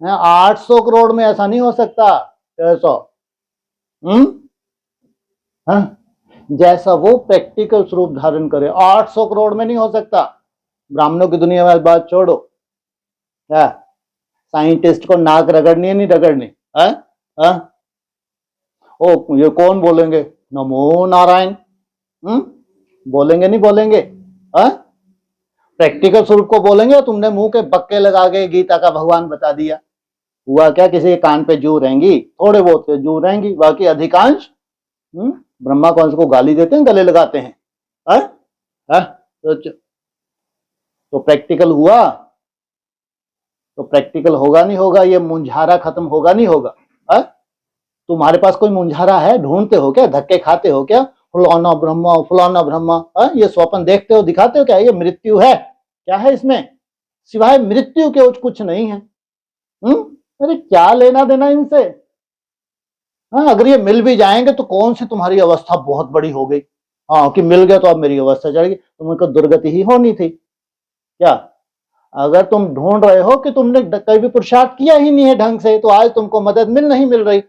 800 करोड़ में ऐसा नहीं हो सकता। कैसा? जैसा वो प्रैक्टिकल स्वरूप धारण करे 800 करोड़ में नहीं हो सकता। ब्राह्मणों की दुनिया में बात छोड़ो, क्या साइंटिस्ट को नाक रगड़नी है नहीं रगड़नी? ओ ये कौन बोलेंगे नमो नारायण? बोलेंगे नहीं बोलेंगे? प्रैक्टिकल स्वरूप को बोलेंगे। तुमने मुंह के बक्के लगा के गीता का भगवान बता दिया, हुआ क्या? किसी के कान पे जू रहेंगी, थोड़े बहुत जू रहेंगी, बाकी अधिकांश ब्रह्मा कौन को गाली देते हैं, गले लगाते हैं। तो प्रैक्टिकल हुआ? तो प्रैक्टिकल होगा नहीं होगा? ये मुंझारा खत्म होगा नहीं होगा? तुम्हारे पास कोई मुंझारा है? ढूंढते हो क्या? धक्के खाते हो क्या? फलाना ब्रह्मा फलाना ब्रह्मा। ये स्वप्न देखते हो, दिखाते हो क्या? ये मृत्यु है। क्या है इसमें? सिवाय मृत्यु के कुछ नहीं है। अरे क्या लेना देना इनसे? अगर ये मिल भी जाएंगे तो कौन सी तुम्हारी अवस्था बहुत बड़ी हो गई? कि मिल गया तो अब मेरी अवस्था चढ़ेगी। तुमको दुर्गति ही होनी थी क्या? अगर तुम ढूंढ रहे हो कि तुमने कभी भी पुरुषार्थ किया ही नहीं है ढंग से, तो आज तुमको मदद नहीं मिल रही।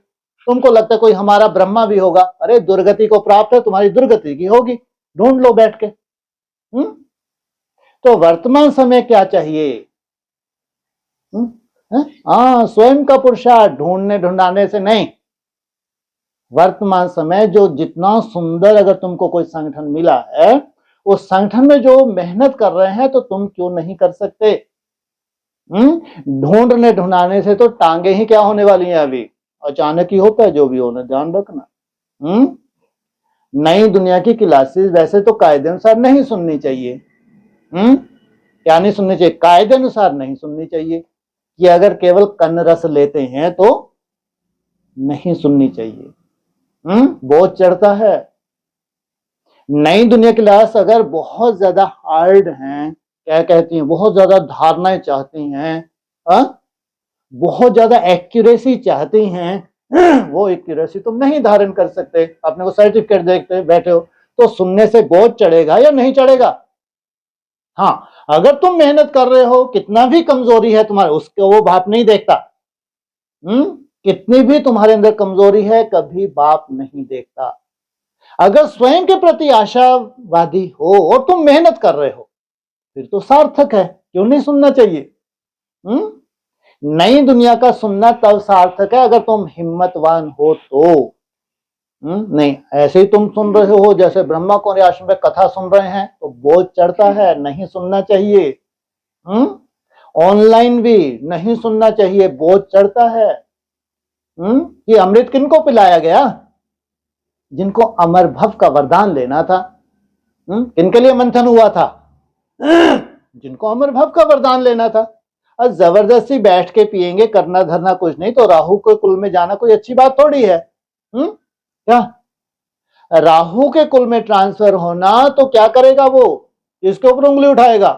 तुमको लगता है कोई हमारा ब्रह्मा भी होगा। अरे दुर्गति को प्राप्त है, तुम्हारी दुर्गति की होगी। ढूंढ लो बैठ के। तो वर्तमान समय क्या चाहिए? स्वयं का पुरुषार्थ, ढूंढाने से नहीं। वर्तमान समय जो जितना सुंदर, अगर तुमको कोई संगठन मिला है, उस संगठन में जो मेहनत कर रहे हैं, तो तुम क्यों नहीं कर सकते? ढूंढाने से तो टांगे ही क्या होने वाली हैं? अभी अचानक ही होता है जो भी होना, ध्यान रखना। नई दुनिया की क्लासेस वैसे तो कायदे अनुसार नहीं सुननी चाहिए। क्या नहीं सुननी चाहिए? कायदे अनुसार नहीं सुननी चाहिए। कि अगर केवल कन्न रस लेते हैं तो नहीं सुननी चाहिए। बोझ चढ़ता है। नई दुनिया की क्लास अगर बहुत ज्यादा हार्ड हैं, क्या कहती हैं, बहुत ज्यादा धारणाएं चाहती हैं, बहुत ज्यादा एक्यूरेसी चाहती हैं, वो एक्यूरेसी तुम नहीं धारण कर सकते। अपने को सर्टिफिकेट देखते बैठे हो, तो सुनने से बोझ चढ़ेगा या नहीं चढ़ेगा? हाँ, अगर तुम मेहनत कर रहे हो, कितना भी कमजोरी है तुम्हारे, उसको वो बाप नहीं देखता। कितनी भी तुम्हारे अंदर कमजोरी है, कभी बाप नहीं देखता। अगर स्वयं के प्रति आशावादी हो और तुम मेहनत कर रहे हो, फिर तो सार्थक है। क्यों नहीं सुनना चाहिए? नई दुनिया का सुनना तब सार्थक है अगर तुम हिम्मतवान हो तो। नहीं ऐसे ही तुम सुन रहे हो, जैसे ब्रह्मा कुमारी आश्रम में कथा सुन रहे हैं, तो बोझ चढ़ता है, नहीं सुनना चाहिए। ऑनलाइन भी नहीं सुनना चाहिए, बोझ चढ़ता है। कि अमृत किनको पिलाया गया? जिनको अमर भव का वरदान लेना था। किनके लिए मंथन हुआ था? जिनको अमर भव का वरदान लेना था। और जबरदस्ती बैठ के पिएंगे, करना धरना कुछ नहीं, तो राहु के कुल में जाना कोई अच्छी बात थोड़ी है। क्या राहु के कुल में ट्रांसफर होना, तो क्या करेगा वो? इसके ऊपर उंगली उठाएगा।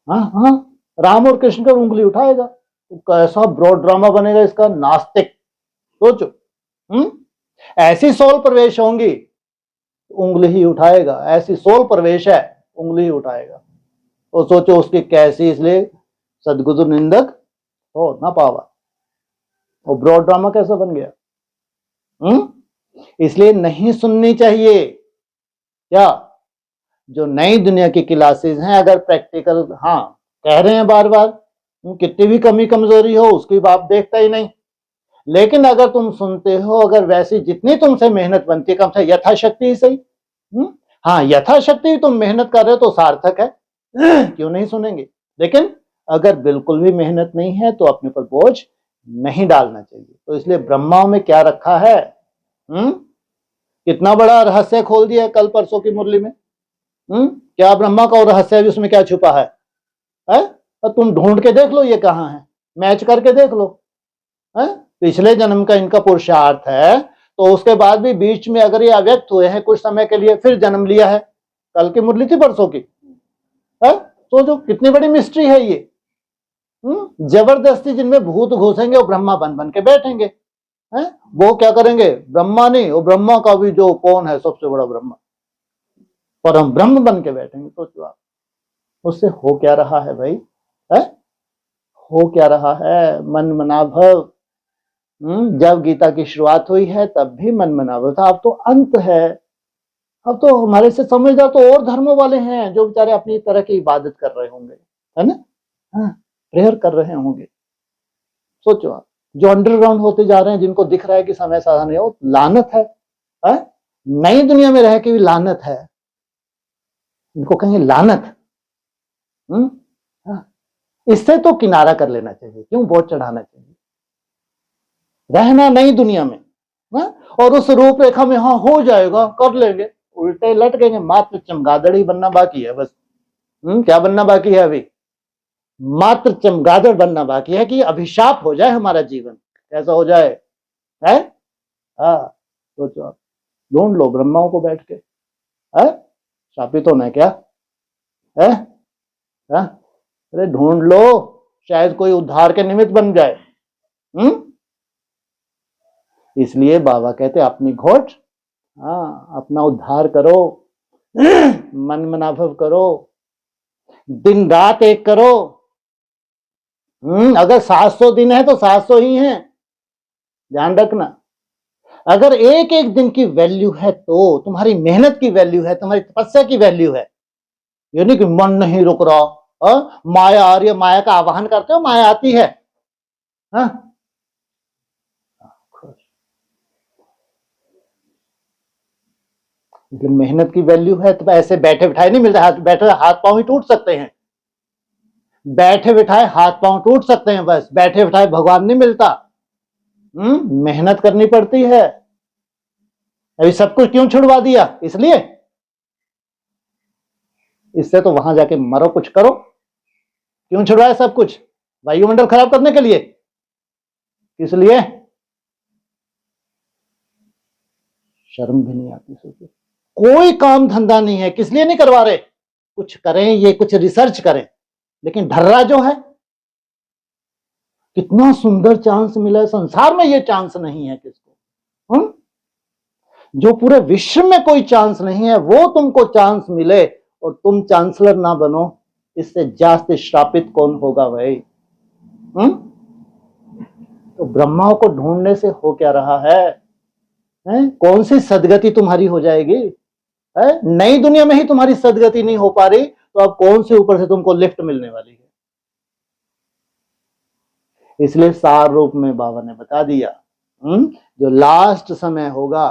हाँ, राम और कृष्ण पर उंगली उठाएगा। तो कैसा ब्रॉड ड्रामा बनेगा इसका, नास्तिक। सोचो, ऐसी सोल प्रवेश होंगी, उंगली ही उठाएगा। ऐसी सोल प्रवेश है, उंगली ही उठाएगा। तो सोचो उसकी कैसी, इसलिए सदगुरु निंदक हो ना पावा। वो ब्रॉड ड्रामा कैसा बन गया? इसलिए नहीं सुननी चाहिए। क्या जो नई दुनिया की क्लासेस हैं, अगर प्रैक्टिकल, हाँ कह रहे हैं बार बार कितनी भी कमी कमजोरी हो उसकी बाप देखता ही नहीं। लेकिन अगर तुम सुनते हो, अगर वैसी जितनी तुमसे मेहनत बनती है, कम से यथाशक्ति ही सही, हाँ यथाशक्ति तुम मेहनत कर रहे हो तो सार्थक है, क्यों नहीं सुनेंगे। लेकिन अगर बिल्कुल भी मेहनत नहीं है तो अपने पर बोझ नहीं डालना चाहिए। तो इसलिए ब्रह्माओं में क्या रखा है, कितना बड़ा रहस्य खोल दिया कल परसों की मुरली में। क्या ब्रह्मा का रहस्य है, उसमें क्या छुपा है? और तुम ढूंढ के देख लो ये कहाँ है, मैच करके देख लो। पिछले जन्म का इनका पुरुषार्थ है, तो उसके बाद भी बीच में अगर ये अव्यक्त हुए हैं कुछ समय के लिए, फिर जन्म लिया है। कल की मुरली थी परसों की, तो जो कितनी बड़ी मिस्ट्री है ये। जबरदस्ती जिनमें भूत घुसेंगे वो ब्रह्मा बन बन के बैठेंगे, वो क्या करेंगे, ब्रह्मा नहीं, वो ब्रह्मा का भी जो कौन है सबसे बड़ा ब्रह्मा, परम ब्रह्म बन के बैठेंगे। सोचो आप, उससे हो क्या रहा है भाई, हो क्या रहा है? मन मना भव। जब गीता की शुरुआत हुई है तब भी मन मना भव था, अब तो अंत है। अब तो हमारे से समझदार तो और धर्मों वाले हैं जो बेचारे अपनी तरह की इबादत कर रहे होंगे, है ना, प्रेयर कर रहे होंगे। सोचो आप, जो अंडरग्राउंड होते जा रहे हैं, जिनको दिख रहा है कि समय साधा नहीं हो, लानत है। नई दुनिया में रह के भी लानत है, इनको कहेंगे लानत। इससे तो किनारा कर लेना चाहिए, क्यों बोझ चढ़ाना चाहिए। रहना नई दुनिया में, और उस रूपरेखा में हाँ हो जाएगा, कर लेंगे, उल्टे लटकेंगे। मात्र चमगादड़ ही बनना बाकी है बस। क्या बनना बाकी है अभी? मात्र चमगादड़ बनना बाकी है कि अभिशाप हो जाए हमारा जीवन। कैसा हो जाए है? सोचो आप, ढूंढ लो ब्रह्माओं को बैठ के, शापित होना है क्या है? अरे ढूंढ लो, शायद कोई उद्धार के निमित्त बन जाए। इसलिए बाबा कहते अपनी घोट, अपना उद्धार करो, मन मनाभव करो, दिन रात एक करो। अगर 700 दिन है तो 700 ही है, ध्यान रखना। अगर एक एक दिन की वैल्यू है तो तुम्हारी मेहनत की वैल्यू है, तुम्हारी तपस्या की वैल्यू है। ये नहीं कि मन नहीं रुक रहा, माया आ रही है, माया का आवाहन करते हो, माया आती है। मेहनत की वैल्यू है तो ऐसे बैठे बिठाए नहीं मिलता। बैठे हाथ पांव ही टूट सकते हैं, बैठे बिठाए हाथ पांव टूट सकते हैं, बस बैठे बिठाए भगवान नहीं मिलता। मेहनत करनी पड़ती है। अभी सब कुछ क्यों छुड़वा दिया? इसलिए, इससे तो वहां जाके मरो, कुछ करो। क्यों छुड़वाया सब कुछ? वायुमंडल खराब करने के लिए? इसलिए शर्म भी नहीं आती। सोचिए, कोई काम धंधा नहीं है, किस लिए नहीं करवा रहे? कुछ करें, ये कुछ रिसर्च करें। लेकिन ढर्रा जो है, कितना सुंदर चांस मिला है संसार में, ये चांस नहीं है किसको। जो पूरे विश्व में कोई चांस नहीं है, वो तुमको चांस मिले और तुम चांसलर ना बनो, इससे ज्यादा श्रापित कौन होगा भाई? तो ब्रह्माओं को ढूंढने से हो क्या रहा है? कौन सी सदगति तुम्हारी हो जाएगी? नई दुनिया में ही तुम्हारी सदगति नहीं हो पा रही, तो अब कौन से ऊपर से तुमको लिफ्ट मिलने वाली है? इसलिए सार रूप में बाबा ने बता दिया, जो लास्ट समय होगा,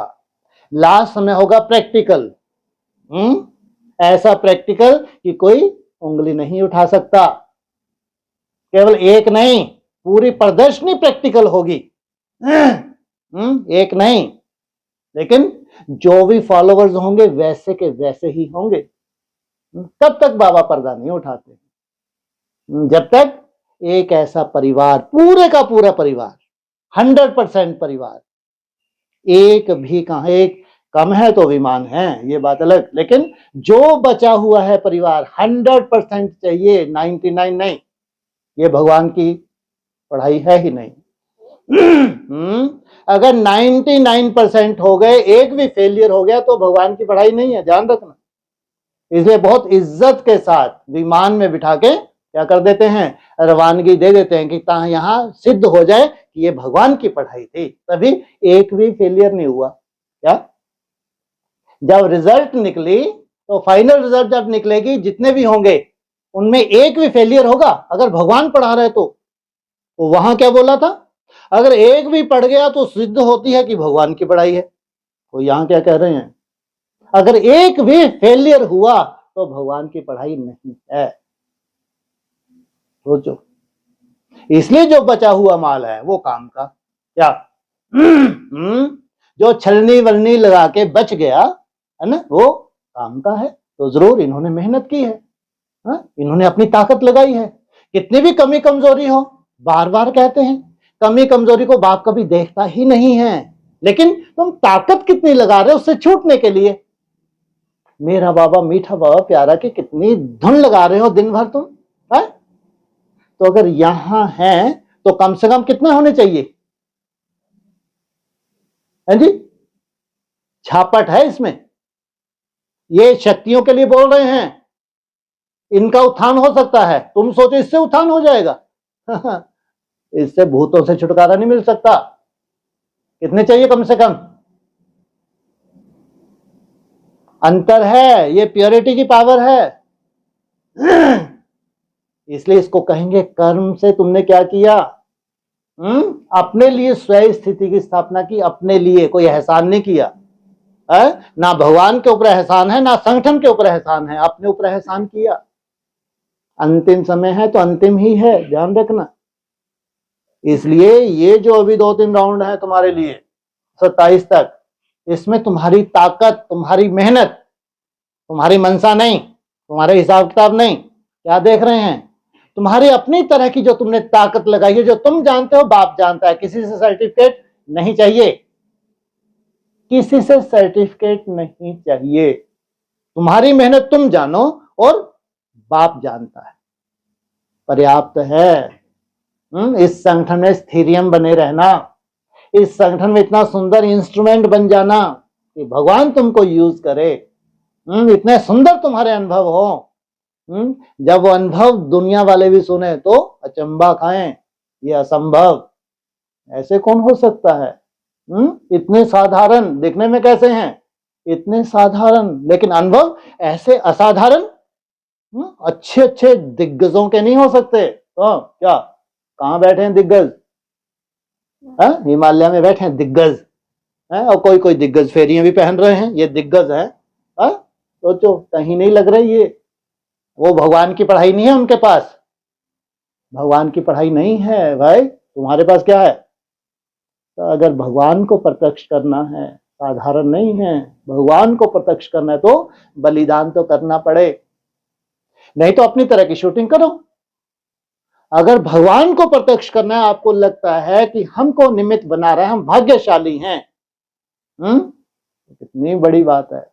लास्ट समय होगा प्रैक्टिकल। ऐसा प्रैक्टिकल कि कोई उंगली नहीं उठा सकता। केवल एक नहीं, पूरी प्रदर्शनी प्रैक्टिकल होगी। एक नहीं, लेकिन जो भी फॉलोवर्स होंगे वैसे के वैसे ही होंगे। तब तक बाबा पर्दा नहीं उठाते, जब तक एक ऐसा परिवार, पूरे का पूरा परिवार, 100% परिवार, एक भी कहां, एक कम है तो विमान है, ये बात अलग। लेकिन जो बचा हुआ है परिवार 100% चाहिए, 99 नहीं। ये भगवान की पढ़ाई है ही नहीं। अगर 99% हो गए, एक भी फेलियर हो गया तो भगवान की पढ़ाई नहीं है, ध्यान रखना। इसलिए बहुत इज्जत के साथ विमान में बिठा के क्या कर देते हैं, रवानगी दे देते हैं कि यहां सिद्ध हो जाए कि ये भगवान की पढ़ाई थी। तभी एक भी फेलियर नहीं हुआ। क्या? जब रिजल्ट निकली तो फाइनल रिजल्ट जब निकलेगी, जितने भी होंगे उनमें एक भी फेलियर होगा? अगर भगवान पढ़ा रहे तो वहां क्या बोला था? अगर एक भी पढ़ गया तो सिद्ध होती है कि भगवान की पढ़ाई है। तो यहां क्या कह रहे हैं? अगर एक भी फेलियर हुआ तो भगवान की पढ़ाई नहीं है। सोचो, इसलिए जो बचा हुआ माल है वो काम का। क्या जो छलनी वलनी लगा के बच गया है ना, वो काम का है। तो जरूर इन्होंने मेहनत की है, इन्होंने अपनी ताकत लगाई है। कितनी भी कमी कमजोरी हो, बार बार कहते हैं, कमी कमजोरी को बाप कभी देखता ही नहीं है, लेकिन तुम ताकत कितनी लगा रहे हो उससे छूटने के लिए। मेरा बाबा, मीठा बाबा प्यारा की कितनी धुन लगा रहे हो दिन भर तुम, है? तो अगर यहां है तो कम से कम कितने होने चाहिए? है जी, छापट है इसमें। ये शक्तियों के लिए बोल रहे हैं, इनका उत्थान हो सकता है। तुम सोचो इससे उत्थान हो जाएगा? इससे भूतों से छुटकारा नहीं मिल सकता। कितने चाहिए कम से कम? अंतर है, ये प्योरिटी की पावर है। इसलिए इसको कहेंगे कर्म से तुमने क्या किया? अपने लिए स्वयं स्थिति की स्थापना की, अपने लिए, कोई एहसान नहीं किया है। ना भगवान के ऊपर एहसान है, ना संगठन के ऊपर एहसान है, अपने ऊपर एहसान किया। अंतिम समय है तो अंतिम ही है, ध्यान रखना। इसलिए ये जो अभी 2-3 राउंड है तुम्हारे लिए 27 तक, इसमें तुम्हारी ताकत, तुम्हारी मेहनत, तुम्हारी मनसा नहीं, तुम्हारे हिसाब किताब नहीं। क्या देख रहे हैं? तुम्हारी अपनी तरह की जो तुमने ताकत लगाई है, जो तुम जानते हो, बाप जानता है। किसी से सर्टिफिकेट नहीं चाहिए, किसी से सर्टिफिकेट नहीं चाहिए। तुम्हारी मेहनत तुम जानो और बाप जानता है, पर्याप्त है। इस संगठन में स्थिरियम बने रहना, इस संगठन में इतना सुंदर इंस्ट्रूमेंट बन जाना कि भगवान तुमको यूज करे। इतने सुंदर तुम्हारे अनुभव हो, जब वो अनुभव दुनिया वाले भी सुने तो अचंबा खाएं, ये असंभव, ऐसे कौन हो सकता है? इतने साधारण दिखने में कैसे हैं, इतने साधारण, लेकिन अनुभव ऐसे असाधारण। अच्छे अच्छे दिग्गजों के नहीं हो सकते तो क्या? कहां बैठे हैं दिग्गज? हिमालय में बैठे हैं दिग्गज, और कोई कोई दिग्गज फेरियां भी पहन रहे हैं, ये दिग्गज है। सोचो, कहीं नहीं लग रही ये। वो भगवान की पढ़ाई नहीं है उनके पास, भगवान की पढ़ाई नहीं है भाई। तुम्हारे पास क्या है? तो अगर भगवान को प्रत्यक्ष करना है, साधारण नहीं है, भगवान को प्रत्यक्ष करना है तो बलिदान तो करना पड़े, नहीं तो अपनी तरह की शूटिंग करो। अगर भगवान को प्रत्यक्ष करना है, आपको लगता है कि हमको निमित्त बना रहा है, हम भाग्यशाली हैं, कितनी बड़ी बात है।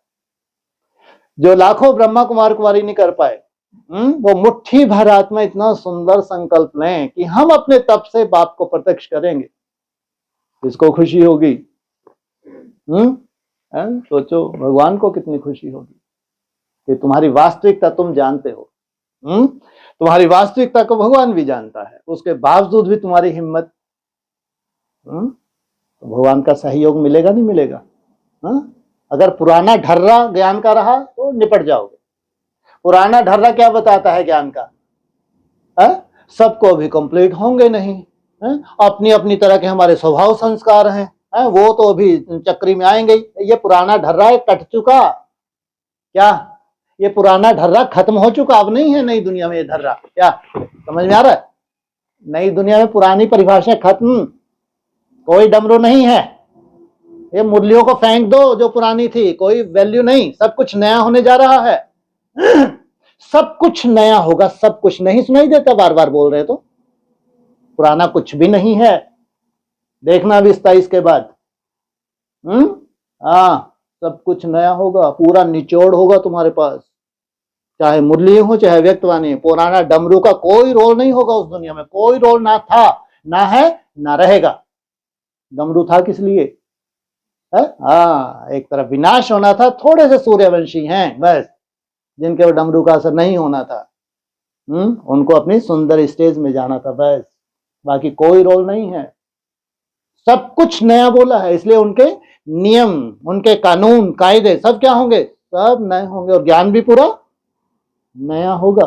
जो लाखों ब्रह्मा कुमार कुमारी नहीं कर पाए, वो मुट्ठी भर आत्मा इतना सुंदर संकल्प लें कि हम अपने तप से बाप को प्रत्यक्ष करेंगे, इसको खुशी होगी। सोचो भगवान को कितनी खुशी होगी कि तुम्हारी वास्तविकता तुम जानते हो। तुम्हारी वास्तविकता को भगवान भी जानता है, उसके बावजूद भी तुम्हारी हिम्मत। तो भगवान का सहयोग मिलेगा नहीं मिलेगा? अगर पुराना ढर्रा ज्ञान का रहा तो निपट जाओगे। पुराना ढर्रा क्या बताता है ज्ञान का? सबको अभी कंप्लीट होंगे नहीं, अपनी अपनी तरह के हमारे स्वभाव संस्कार हैं, वो तो अभी चक्री में आएंगे। ये पुराना ढर्रा है, कट चुका। क्या ये पुराना ढर्रा खत्म हो चुका? अब नहीं है नई दुनिया में ये ढर्रा। क्या समझ में आ रहा है? नई दुनिया में पुरानी परिभाषा खत्म, कोई डमरू नहीं है। ये मुरलियों को फेंक दो जो पुरानी थी, कोई वैल्यू नहीं, सब कुछ नया होने जा रहा है। सब कुछ नया होगा, सब कुछ। नहीं सुनाई देता? बार बार बोल रहे तो पुराना कुछ भी नहीं है, देखना अभी 27 के बाद। सब कुछ नया होगा, पूरा निचोड़ होगा तुम्हारे पास, चाहे मुरली हो चाहे व्यक्तवाणी। पुराना डमरू का कोई रोल नहीं होगा उस दुनिया में, कोई रोल ना था, ना है, ना रहेगा। डमरू था किस लिए? एक तरफ विनाश होना था, थोड़े से सूर्यवंशी हैं बस जिनके ऊपर डमरू का असर नहीं होना था, उनको अपनी सुंदर स्टेज में जाना था बस, बाकी कोई रोल नहीं है। सब कुछ नया बोला है, इसलिए उनके नियम, उनके कानून कायदे सब क्या होंगे? सब नए होंगे, और ज्ञान भी पूरा नया होगा।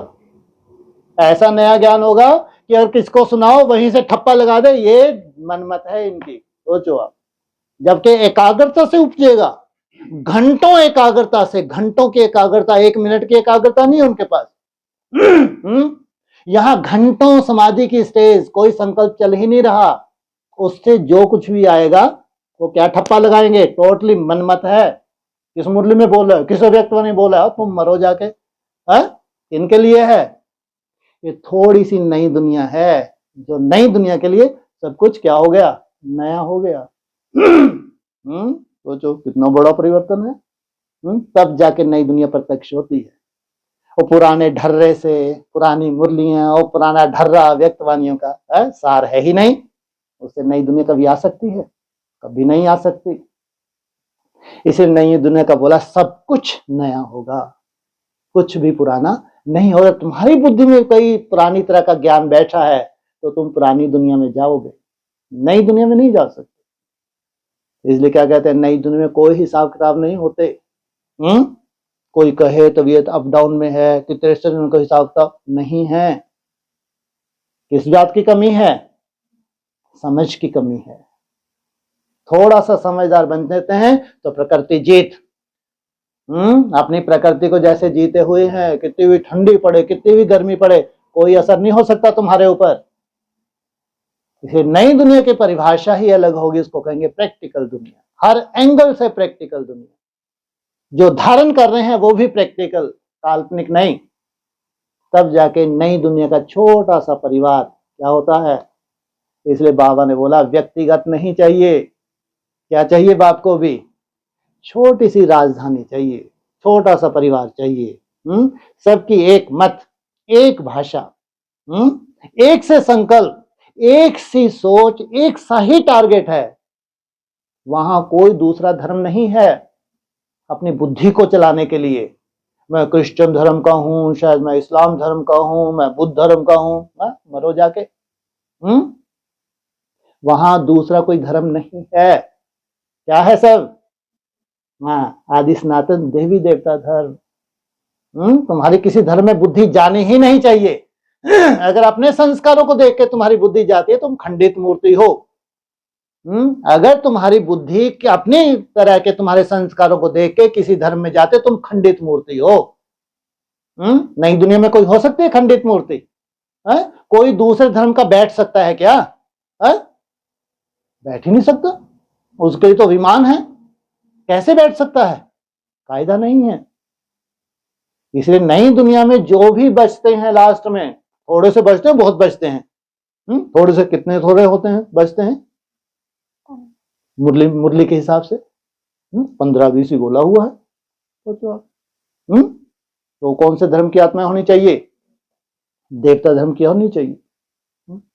ऐसा नया ज्ञान होगा कि अगर किसको सुनाओ वहीं से ठप्पा लगा दे, ये मनमत है इनकी, सोचो आप। जबकि एकाग्रता से उपजेगा, घंटों एकाग्रता से, घंटों की एकाग्रता, 1 मिनट की एकाग्रता नहीं है उनके पास। यहां घंटों समाधि की स्टेज, कोई संकल्प चल ही नहीं रहा, उससे जो कुछ भी आएगा वो क्या ठप्पा लगाएंगे, टोटली मनमत है। किस मुरली में बोला, किस व्यक्ति ने बोला तुम मरो जाके, इनके लिए है। ये थोड़ी सी नई दुनिया है, जो नई दुनिया के लिए सब कुछ क्या हो गया, नया हो गया। सोचो कितना बड़ा परिवर्तन है। तब जाके नई दुनिया प्रत्यक्ष होती है। वो पुराने ढर्रे से, पुरानी मुरलियां और पुराना ढर्रा व्यक्तवानियों का सार है ही नहीं, उससे नई दुनिया कभी आ सकती है, कभी नहीं आ सकती। इसलिए नई दुनिया का बोला सब कुछ नया होगा, कुछ भी पुराना नहीं होगा। तुम्हारी बुद्धि में कोई पुरानी तरह का ज्ञान बैठा है तो तुम पुरानी दुनिया में जाओगे, नई दुनिया में नहीं जा सकते। इसलिए क्या कहते हैं, नई दुनिया में कोई हिसाब किताब नहीं होते। कोई कहे तबीयत अप डाउन में है, कितने से उनका हिसाब किताब नहीं है। किस बात की कमी है, समझ की कमी है। थोड़ा सा समझदार बन जाते हैं तो प्रकृति जीत। अपनी प्रकृति को जैसे जीते हुए हैं, कितनी भी ठंडी पड़े, कितनी भी गर्मी पड़े, कोई असर नहीं हो सकता तुम्हारे ऊपर। इसे नई दुनिया की परिभाषा ही अलग होगी, इसको कहेंगे प्रैक्टिकल दुनिया, हर एंगल से प्रैक्टिकल दुनिया। जो धारण कर रहे हैं वो भी प्रैक्टिकल, काल्पनिक नहीं। तब जाके नई दुनिया का छोटा सा परिवार क्या होता है। इसलिए बाबा ने बोला व्यक्तिगत नहीं चाहिए, क्या चाहिए बाप को भी, छोटी सी राजधानी चाहिए, छोटा सा परिवार चाहिए। सबकी एक मत, एक भाषा, एक से संकल्प, एक सी सोच, एक सा ही टारगेट है। वहां कोई दूसरा धर्म नहीं है अपनी बुद्धि को चलाने के लिए। मैं क्रिश्चियन धर्म का हूं, शायद मैं इस्लाम धर्म का हूं, मैं बुद्ध धर्म का हूं, मरो जाके। वहां दूसरा कोई धर्म नहीं है। क्या है सब, आदि सनातन देवी देवता धर्म। तुम्हारी किसी धर्म में बुद्धि जानी ही नहीं चाहिए। अगर अपने संस्कारों को देख के तुम्हारी बुद्धि जाती है तुम खंडित मूर्ति हो। अगर तुम्हारी बुद्धि के अपनी तरह के तुम्हारे संस्कारों को देख के किसी धर्म में जाते तुम खंडित मूर्ति हो। नई दुनिया में कोई हो सकती है खंडित मूर्ति? कोई दूसरे धर्म का बैठ सकता है क्या? बैठ ही नहीं सकता, उसके लिए तो विमान है, कैसे बैठ सकता है? कायदा नहीं है। इसलिए नई दुनिया में जो भी बचते हैं लास्ट में, थोड़े से बचते हैं, बहुत बचते हैं। थोड़े से कितने थोड़े होते हैं, बचते हैं मुरली के हिसाब से 15-20 ही बोला हुआ है। तो कौन से धर्म की आत्मा होनी चाहिए? देवता धर्म की होनी चाहिए।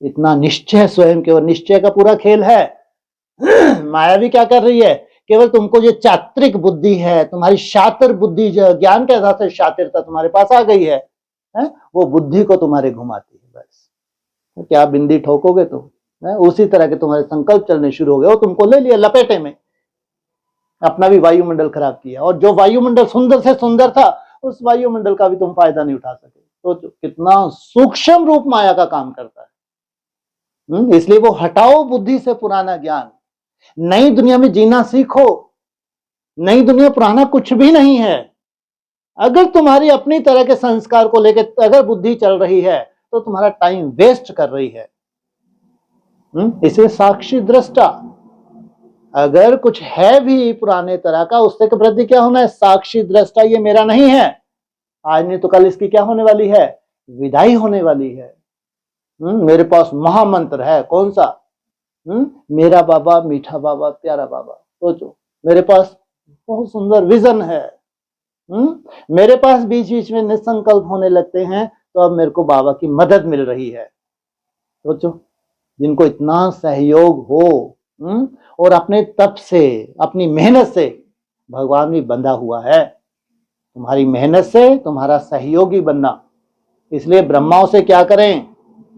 इतना निश्चय स्वयं के, और निश्चय का पूरा खेल है। माया भी क्या कर रही है, केवल तुमको जो चात्रिक बुद्धि है, तुम्हारी शातिर बुद्धि, जो ज्ञान के आधार से शातिरता तुम्हारे पास आ गई है, वो बुद्धि को तुम्हारे घुमाती है। बस तो क्या बिंदी ठोकोगे तो उसी तरह के तुम्हारे संकल्प चलने शुरू हो गए, वो तुमको ले लिया लपेटे में, अपना भी वायुमंडल खराब किया। और जो वायुमंडल सुंदर से सुंदर था, उस वायुमंडल का भी तुम फायदा नहीं उठा सके। तो कितना सूक्ष्म रूप माया का काम करता है। इसलिए वो हटाओ बुद्धि से पुराना ज्ञान, नई दुनिया में जीना सीखो। नई दुनिया पुराना कुछ भी नहीं है। अगर तुम्हारी अपनी तरह के संस्कार को लेकर अगर बुद्धि चल रही है तो तुम्हारा टाइम वेस्ट कर रही है। इसे साक्षी दृष्टा, अगर कुछ है भी पुराने तरह का, उससे के प्रति क्या होना है, साक्षी दृष्टा। ये मेरा नहीं है, आज नहीं तो कल इसकी क्या होने वाली है, विदाई होने वाली है। मेरे पास महामंत्र है, कौन सा? मेरा बाबा, मीठा बाबा, प्यारा बाबा। सोचो, मेरे पास बहुत सुंदर विजन है। मेरे पास बीच बीच में निसंकल्प होने लगते हैं, तो अब मेरे को बाबा की मदद मिल रही है। सोचो, जिनको इतना सहयोग हो, और अपने तप से, अपनी मेहनत से भगवान भी बंधा हुआ है। तुम्हारी मेहनत से तुम्हारा सहयोगी बनना। इसलिए ब्रह्माओं से क्या करें,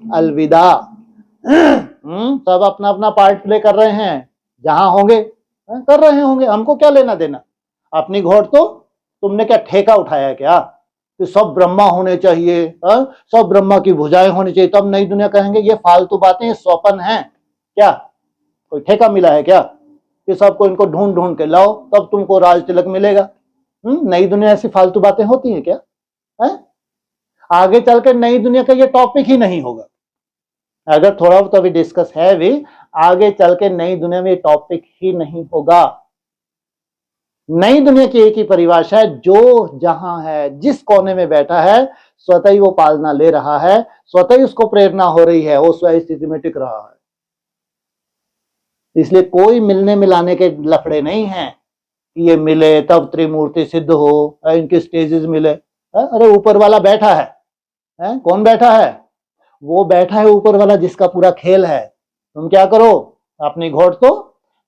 अलविदा। सब अपना अपना पार्ट प्ले कर रहे हैं, जहां होंगे कर रहे होंगे, हमको क्या लेना देना। अपनी घोड़ तो तुमने क्या ठेका उठाया क्या? कि सब ब्रह्मा होने चाहिए, सब ब्रह्मा की भुजाएं होनी चाहिए, तब नई दुनिया कहेंगे। ये फालतू बातें, ये स्वप्न है क्या? कोई ठेका मिला है क्या कि सबको इनको ढूंढ ढूंढ के लाओ तब तुमको राज तिलक मिलेगा? नई दुनिया ऐसी फालतू बातें होती हैं क्या? है? आगे चल के नई दुनिया का ये टॉपिक ही नहीं होगा। अगर थोड़ा बहुत अभी डिस्कस है भी, आगे चल के नई दुनिया में टॉपिक ही नहीं होगा। नई दुनिया की एक ही परिभाषा है, जो जहां है, जिस कोने में बैठा है, स्वतः ही वो पालना ले रहा है, स्वतः ही उसको प्रेरणा हो रही है, वो स्वयं स्थिति में टिक रहा है। इसलिए कोई मिलने मिलाने के लफड़े नहीं हैं कि ये मिले तब त्रिमूर्ति सिद्ध हो, इनके स्टेजेस मिले। अरे ऊपर वाला बैठा है, कौन बैठा है? वो बैठा है ऊपर वाला, जिसका पूरा खेल है। तुम क्या करो, अपनी घोट तो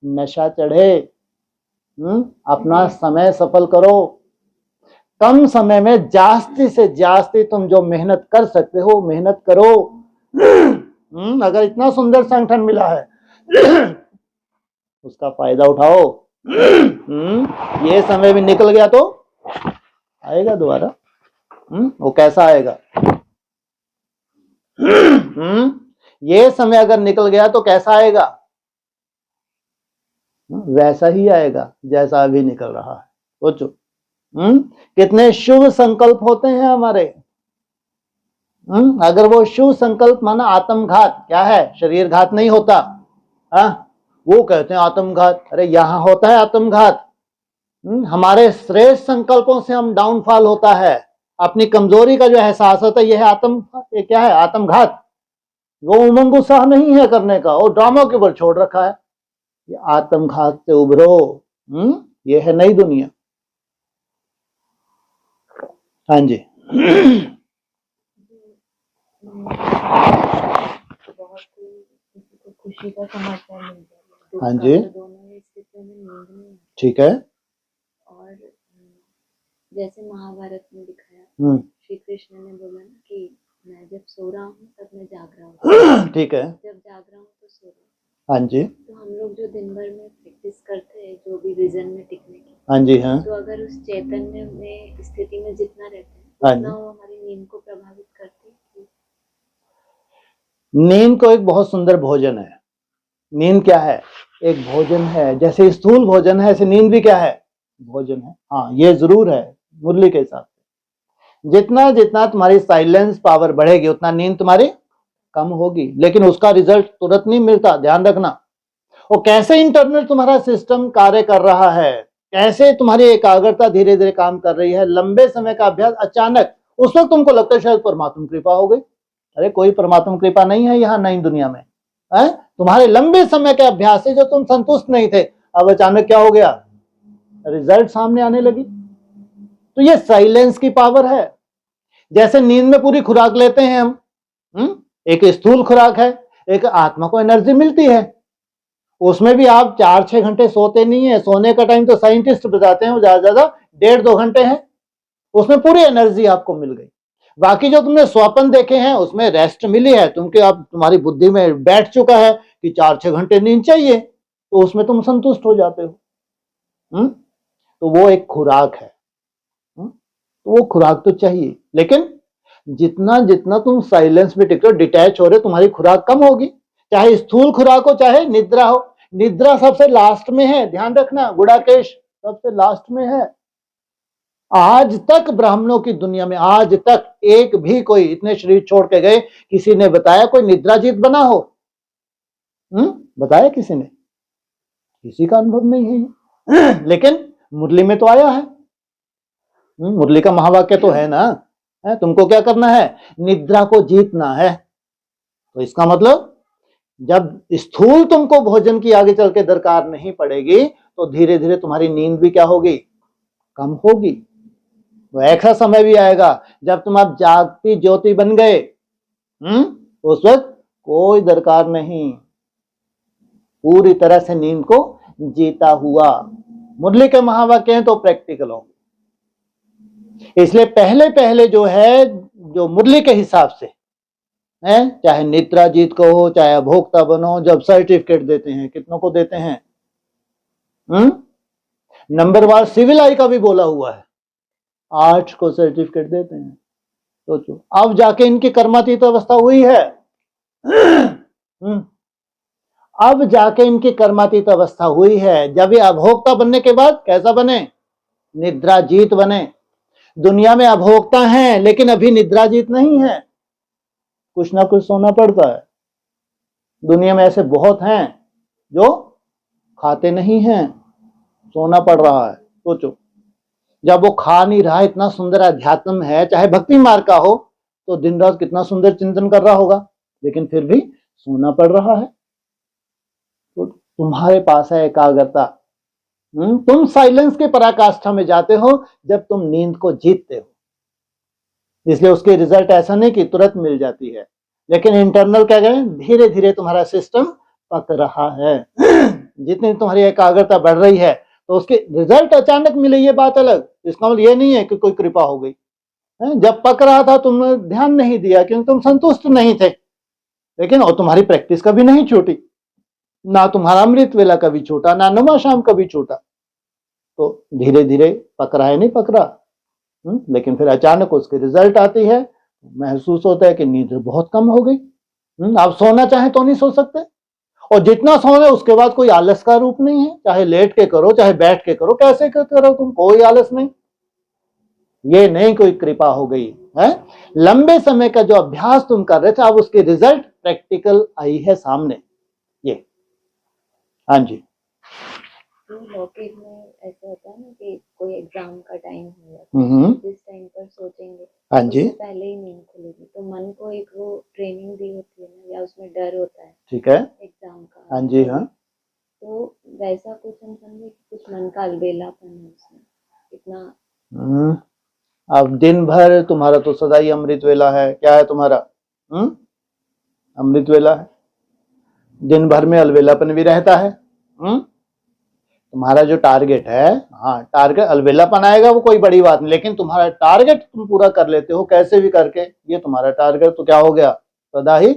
नशा चढ़े, अपना समय सफल करो। कम समय में जास्ती से जास्ती तुम जो मेहनत कर सकते हो मेहनत करो। अगर इतना सुंदर संगठन मिला है उसका फायदा उठाओ। ये समय भी निकल गया तो आएगा दोबारा। वो कैसा आएगा? ये समय अगर निकल गया तो कैसा आएगा? वैसा ही आएगा जैसा अभी निकल रहा है। सोचो, कितने शुभ संकल्प होते हैं हमारे। अगर वो शुभ संकल्प माना आत्मघात, क्या है? शरीर घात नहीं होता। वो कहते हैं आत्मघात, अरे यहां होता है आत्मघात। हमारे श्रेष्ठ संकल्पों से हम डाउनफॉल होता है, अपनी कमजोरी का जो एहसास होता है, यह है क्या है? आत्मघात। वो उमंग उत्साह नहीं है करने का, वो ड्रामा के ऊपर छोड़ रखा है। ये आत्मघात से उभरो। ये है नई दुनिया। हाँ जी। खुशी का समाचार मिल जाए। हाँ जी, दोनों स्थितियों में नींद नहीं। ठीक है। और जैसे महाभारत में दिखाया, श्री कृष्ण ने बोला ना कि मैं जब सो रहा हूँ तब मैं जाग रहा हूँ। ठीक है। जब जाग रहा हूँ तो सो रहा हूँ। हाँ जी। तो हम लोग जो दिन भर में प्रैक्टिस करते हैं जो भी विजन में टिकने की, हाँ जी। हाँ, तो अगर उस चैतन्य में स्थिति में जितना रहते हैं उतना वो हमारी नींद को प्रभावित करती है। नींद को एक बहुत सुंदर भोजन है। नींद क्या है? एक भोजन है। जैसे स्थूल भोजन है, ऐसे नींद भी क्या है? भोजन है। हाँ, ये जरूर है मुरली के हिसाब से। जितना जितना तुम्हारी साइलेंस पावर बढ़ेगी उतना नींद तुम्हारी कम होगी, लेकिन उसका रिजल्ट तुरंत नहीं मिलता, ध्यान रखना। वो कैसे इंटरनल तुम्हारा सिस्टम कार्य कर रहा है, कैसे तुम्हारी एकाग्रता धीरे धीरे काम कर रही है, लंबे समय का अभ्यास, अचानक उस वक्त तुमको लगता है शायद परमात्मा कृपा हो गई। अरे कोई परमात्मा कृपा नहीं है यहाँ नई दुनिया में। तुम्हारे लंबे समय के अभ्यास से जो तुम संतुष्ट नहीं थे, अब अचानक क्या हो गया? रिजल्ट सामने आने लगी। तो ये साइलेंस की पावर है। जैसे नींद में पूरी खुराक लेते हैं हम, एक स्थूल खुराक है, एक आत्मा को एनर्जी मिलती है। उसमें भी आप 4-6 घंटे सोते नहीं है। सोने का टाइम तो साइंटिस्ट बताते हैं वो ज्यादा ज्यादा 1.5-2 घंटे है। उसमें पूरी एनर्जी आपको मिल गई। बाकी जो तुमने स्वप्न देखे हैं उसमें रेस्ट मिली है, क्योंकि अब तुम्हारी बुद्धि में बैठ चुका है कि 4-6 घंटे नींद चाहिए, तो उसमें तुम संतुष्ट हो जाते हो। तो वो एक खुराक है। तो वो खुराक तो चाहिए, लेकिन जितना जितना तुम साइलेंस में टिकते हो, डिटैच हो रहे, तुम्हारी खुराक कम होगी। चाहे स्थूल खुराक हो चाहे निद्रा हो। निद्रा सबसे लास्ट में है, ध्यान रखना। गुड़ाकेश सबसे लास्ट में है। आज तक ब्राह्मणों की दुनिया में आज तक एक भी कोई, इतने शरीर छोड़ के गए, किसी ने बताया कोई निद्राजीत बना हो? बताया किसी ने? किसी का अनुभव नहीं है। लेकिन मुरली में तो आया है। मुरली का महावाक्य तो है ना, तुमको क्या करना है? निद्रा को जीतना है। तो इसका मतलब जब स्थूल तुमको भोजन की आगे चल के दरकार नहीं पड़ेगी, तो धीरे धीरे तुम्हारी नींद भी क्या होगी? कम होगी। तो ऐसा समय भी आएगा जब तुम आप जागती ज्योति बन गए, उस वक्त कोई दरकार नहीं, पूरी तरह से नींद को जीता हुआ। मुरली के महावाक्य हैं तो प्रैक्टिकल होंगे। इसलिए पहले पहले जो है, जो मुरली के हिसाब से है, चाहे निद्रा जीत को हो चाहे अभोक्ता बनो, जब सर्टिफिकेट देते हैं, कितनों को देते हैं? नंबरवार सिविल आई का भी बोला हुआ है। 8 को सर्टिफिकेट देते हैं। सोचो, अब जाके इनकी कर्मातीत अवस्था हुई है। अब जाके इनकी कर्मातीत अवस्था हुई है। जब ये अभोक्ता बनने के बाद कैसा बने? निद्राजीत बने। दुनिया में अभोक्ता हैं लेकिन अभी निद्राजीत नहीं है, कुछ ना कुछ सोना पड़ता है। दुनिया में ऐसे बहुत हैं जो खाते नहीं हैं, सोना पड़ रहा है। सोचो, जब वो खा नहीं रहा, इतना सुंदर अध्यात्म है, चाहे भक्ति मार्ग का हो, तो दिन रात कितना सुंदर चिंतन कर रहा होगा, लेकिन फिर भी सोना पड़ रहा है। तो तुम्हारे पास है एकाग्रता। तुम साइलेंस के पराकाष्ठा में जाते हो जब तुम नींद को जीतते हो। इसलिए उसके रिजल्ट ऐसा नहीं कि तुरंत मिल जाती है, लेकिन इंटरनल क्या करें, धीरे धीरे तुम्हारा सिस्टम पक रहा है। जितनी तुम्हारी एकाग्रता बढ़ रही है तो उसके रिजल्ट अचानक मिले, ये बात अलग। इसका मतलब ये नहीं है कि कोई कृपा हो गई। जब पक रहा था तुमने ध्यान नहीं दिया क्योंकि तुम संतुष्ट नहीं थे, लेकिन और तुम्हारी प्रैक्टिस कभी नहीं छूटी, ना तुम्हारा अमृत वेला कभी छूटा, ना नमा शाम कभी छूटा। तो धीरे धीरे पक रहा है, नहीं पक रहा, लेकिन फिर अचानक उसकी रिजल्ट आती है, महसूस होता है कि नींद बहुत कम हो गई। आप सोना चाहे तो नहीं सो सकते, और जितना सोना उसके बाद कोई आलस का रूप नहीं है, चाहे लेट के करो चाहे बैठ के करो, कैसे करो तुम, कोई आलस नहीं। ये नहीं कोई कृपा हो गई है। लंबे समय का जो अभ्यास तुम कर रहे थे, अब उसकी रिजल्ट प्रैक्टिकल आई है सामने। ये हाँ जी, तो लौकिक में ऐसा होता है ना कि कोई एग्जाम का टाइम हो जाता है, जिस टाइम पर सोचेंगे हाँ जी, उससे पहले ही नींद खुलेगी, तो मन को एक वो ट्रेनिंग दी होती है ना, या उसमें डर होता है, ठीक है, एग्जाम का। हाँ जी, हाँ। तो वैसा कुछ हम समझे कि कुछ मन का अलबेलापन है उसमें इतना। अब दिन भर तुम्हारा तो सदा ही अमृत वेला है। क्या है तुम्हारा? अमृत वेला है। दिन भर में अलवेलापन भी रहता है। तुम्हारा जो टारगेट है, हाँ टारगेट, अलवेलापन आएगा वो कोई बड़ी बात नहीं, लेकिन तुम्हारा टारगेट तुम पूरा कर लेते हो कैसे भी करके, ये तुम्हारा टारगेट तो क्या हो गया, सदा ही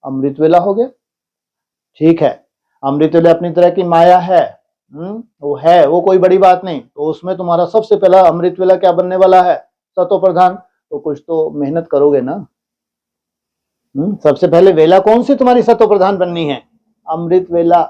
अमृत वेला हो गया। ठीक है, अमृत वेला अपनी तरह की माया है, वो है, वो कोई बड़ी बात नहीं। तो उसमें तुम्हारा सबसे पहला अमृत वेला क्या बनने वाला है, सतो प्रधान। तो कुछ तो मेहनत करोगे ना। सबसे पहले वेला कौन सी तुम्हारी सतो प्रधान बननी है, अमृत वेला।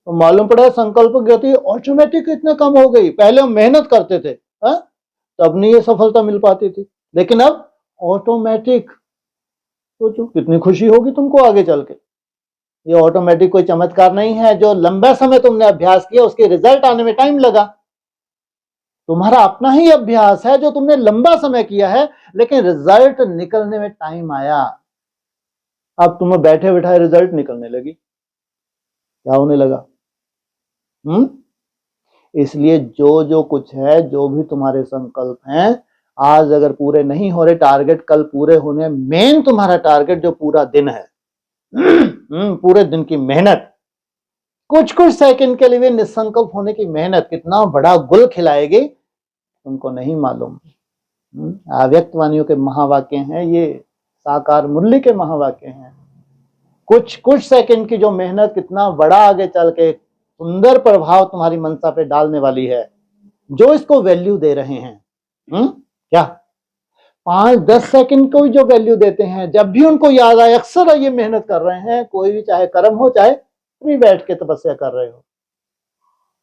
तो मालूम पड़ा संकल्प गति ऑटोमेटिक इतना कम हो गई। पहले हम मेहनत करते थे, तब नहीं ये सफलता मिल पाती थी, लेकिन अब ऑटोमेटिक। सोचो कितनी खुशी होगी तुमको आगे चल के। ये ऑटोमेटिक कोई चमत्कार नहीं है, जो लंबा समय तुमने अभ्यास किया उसके रिजल्ट आने में टाइम लगा। तुम्हारा अपना ही अभ्यास है जो तुमने लंबा समय किया है, लेकिन रिजल्ट निकलने में टाइम आया। अब तुम्हें बैठे बैठाए रिजल्ट निकलने लगी। क्या होने लगा? इसलिए जो जो कुछ है, जो भी तुम्हारे संकल्प हैं, आज अगर पूरे नहीं हो रहे, टारगेट कल पूरे होने। मेन तुम्हारा टारगेट जो पूरा दिन है, पूरे दिन की मेहनत, कुछ कुछ सेकंड के लिए निसंकल्प होने की मेहनत कितना बड़ा गुल खिलाएगी तुमको नहीं मालूम। अव्यक्त वाणियों के महावाक्य हैं ये, साकार मुरली के महावाक्य हैं। कुछ कुछ सेकंड की जो मेहनत कितना बड़ा आगे चल के सुंदर प्रभाव तुम्हारी मनसा पे डालने वाली है। जो इसको वैल्यू दे रहे हैं, क्या 5-10 सेकंड को जो वैल्यू देते हैं, जब भी उनको याद आए, अक्सर ये मेहनत कर रहे हैं, कोई भी चाहे कर्म हो चाहे फ्री बैठ के तपस्या कर रहे हो,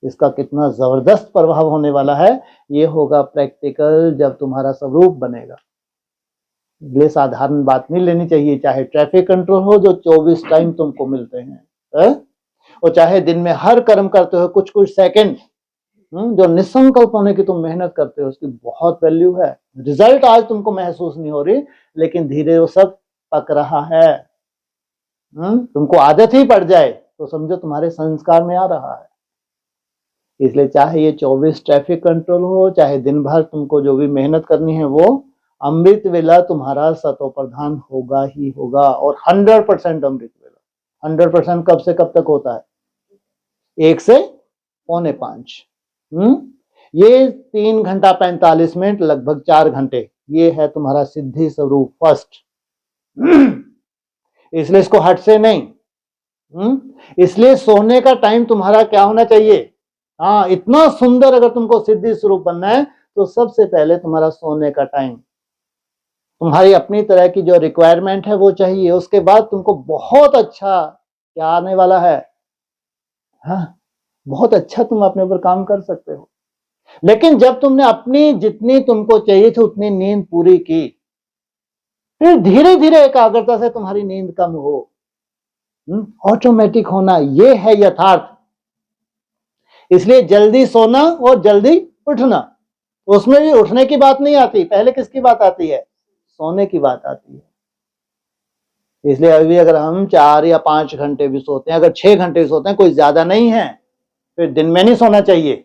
इसका कितना जबरदस्त प्रभाव होने वाला है। ये होगा प्रैक्टिकल जब तुम्हारा स्वरूप बनेगा। ये साधारण बात नहीं लेनी चाहिए, चाहे ट्रैफिक कंट्रोल हो जो 24 टाइम तुमको मिलते हैं, और चाहे दिन में हर कर्म करते हो कुछ कुछ सेकंड, जो निसंकल्प होने की तुम मेहनत करते हो, उसकी बहुत वैल्यू है। रिजल्ट आज तुमको महसूस नहीं हो रही, लेकिन धीरे वो सब पक रहा है। तुमको आदत ही पड़ जाए तो समझो तुम्हारे संस्कार में आ रहा है। इसलिए चाहे ये 24 ट्रैफिक कंट्रोल हो, चाहे दिन भर तुमको जो भी मेहनत करनी है, वो अमृत वेला तुम्हारा सतो प्रधान होगा ही होगा। और 100% अमृत वेला। 100% कब से कब तक होता है? 1 से 4:45। ये 3 घंटा 45 मिनट, लगभग 4 घंटे, ये है तुम्हारा सिद्धि स्वरूप फर्स्ट। इसलिए इसको हट से नहीं। इसलिए सोने का टाइम तुम्हारा क्या होना चाहिए, हाँ इतना सुंदर। अगर तुमको सिद्धि स्वरूप बनना है तो सबसे पहले तुम्हारा सोने का टाइम, तुम्हारी अपनी तरह की जो रिक्वायरमेंट है वो चाहिए। उसके बाद तुमको बहुत अच्छा क्या आने वाला है, हाँ, बहुत अच्छा तुम अपने ऊपर काम कर सकते हो। लेकिन जब तुमने अपनी जितनी तुमको चाहिए थी उतनी नींद पूरी की, फिर धीरे धीरे एकाग्रता से तुम्हारी नींद कम हो, ऑटोमेटिक होना, ये है यथार्थ। इसलिए जल्दी सोना और जल्दी उठना, उसमें भी उठने की बात नहीं आती, पहले किसकी बात आती है, सोने की बात आती है। इसलिए अभी अगर हम 4 या 5 घंटे भी सोते हैं, अगर 6 घंटे भी सोते हैं, कोई ज्यादा नहीं है, फिर दिन में नहीं सोना चाहिए।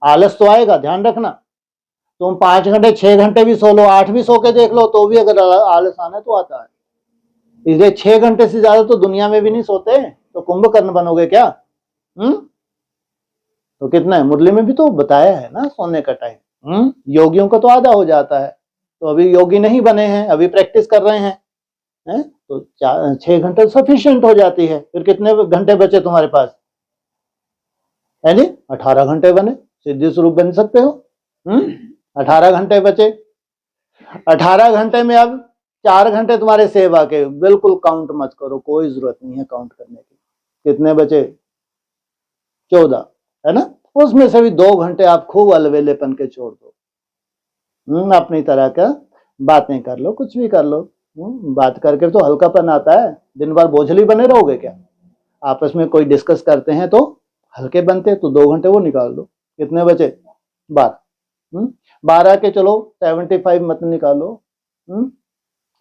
आलस तो आएगा, ध्यान रखना। तुम 5 घंटे 6 घंटे भी सो लो, 8 भी सो के देख लो, तो भी अगर आलस आना तो आता है। इसलिए 6 घंटे से ज्यादा तो दुनिया में भी नहीं सोते, तो कुंभकर्ण बनोगे क्या? तो कितना है, मुरली में भी तो बताया है ना सोने का टाइम। योगियों का तो आधा हो जाता है, तो अभी योगी नहीं बने हैं, अभी प्रैक्टिस कर रहे हैं, तो 6 घंटे सफिशिएंट हो जाती है। फिर कितने घंटे बचे तुम्हारे पास, है नहीं? 18 घंटे बने, सिद्धि स्वरूप बन सकते हो। 18 घंटे बचे। 18 घंटे में अब 4 घंटे तुम्हारे सेवा के, बिल्कुल काउंट मत करो, कोई जरूरत नहीं है काउंट करने की। कितने बचे, 14, है ना? उसमें से भी 2 घंटे आप खूब अलवेलेपन के छोड़ दो, अपनी तरह का बातें कर लो, कुछ भी कर लो। बात करके तो हल्कापन आता है, दिन भर बोझली बने रहोगे क्या? आपस में कोई डिस्कस करते हैं तो हल्के बनते, तो 2 घंटे वो निकाल दो। कितने बचे, 12। 12 के चलो 75 मत निकालो,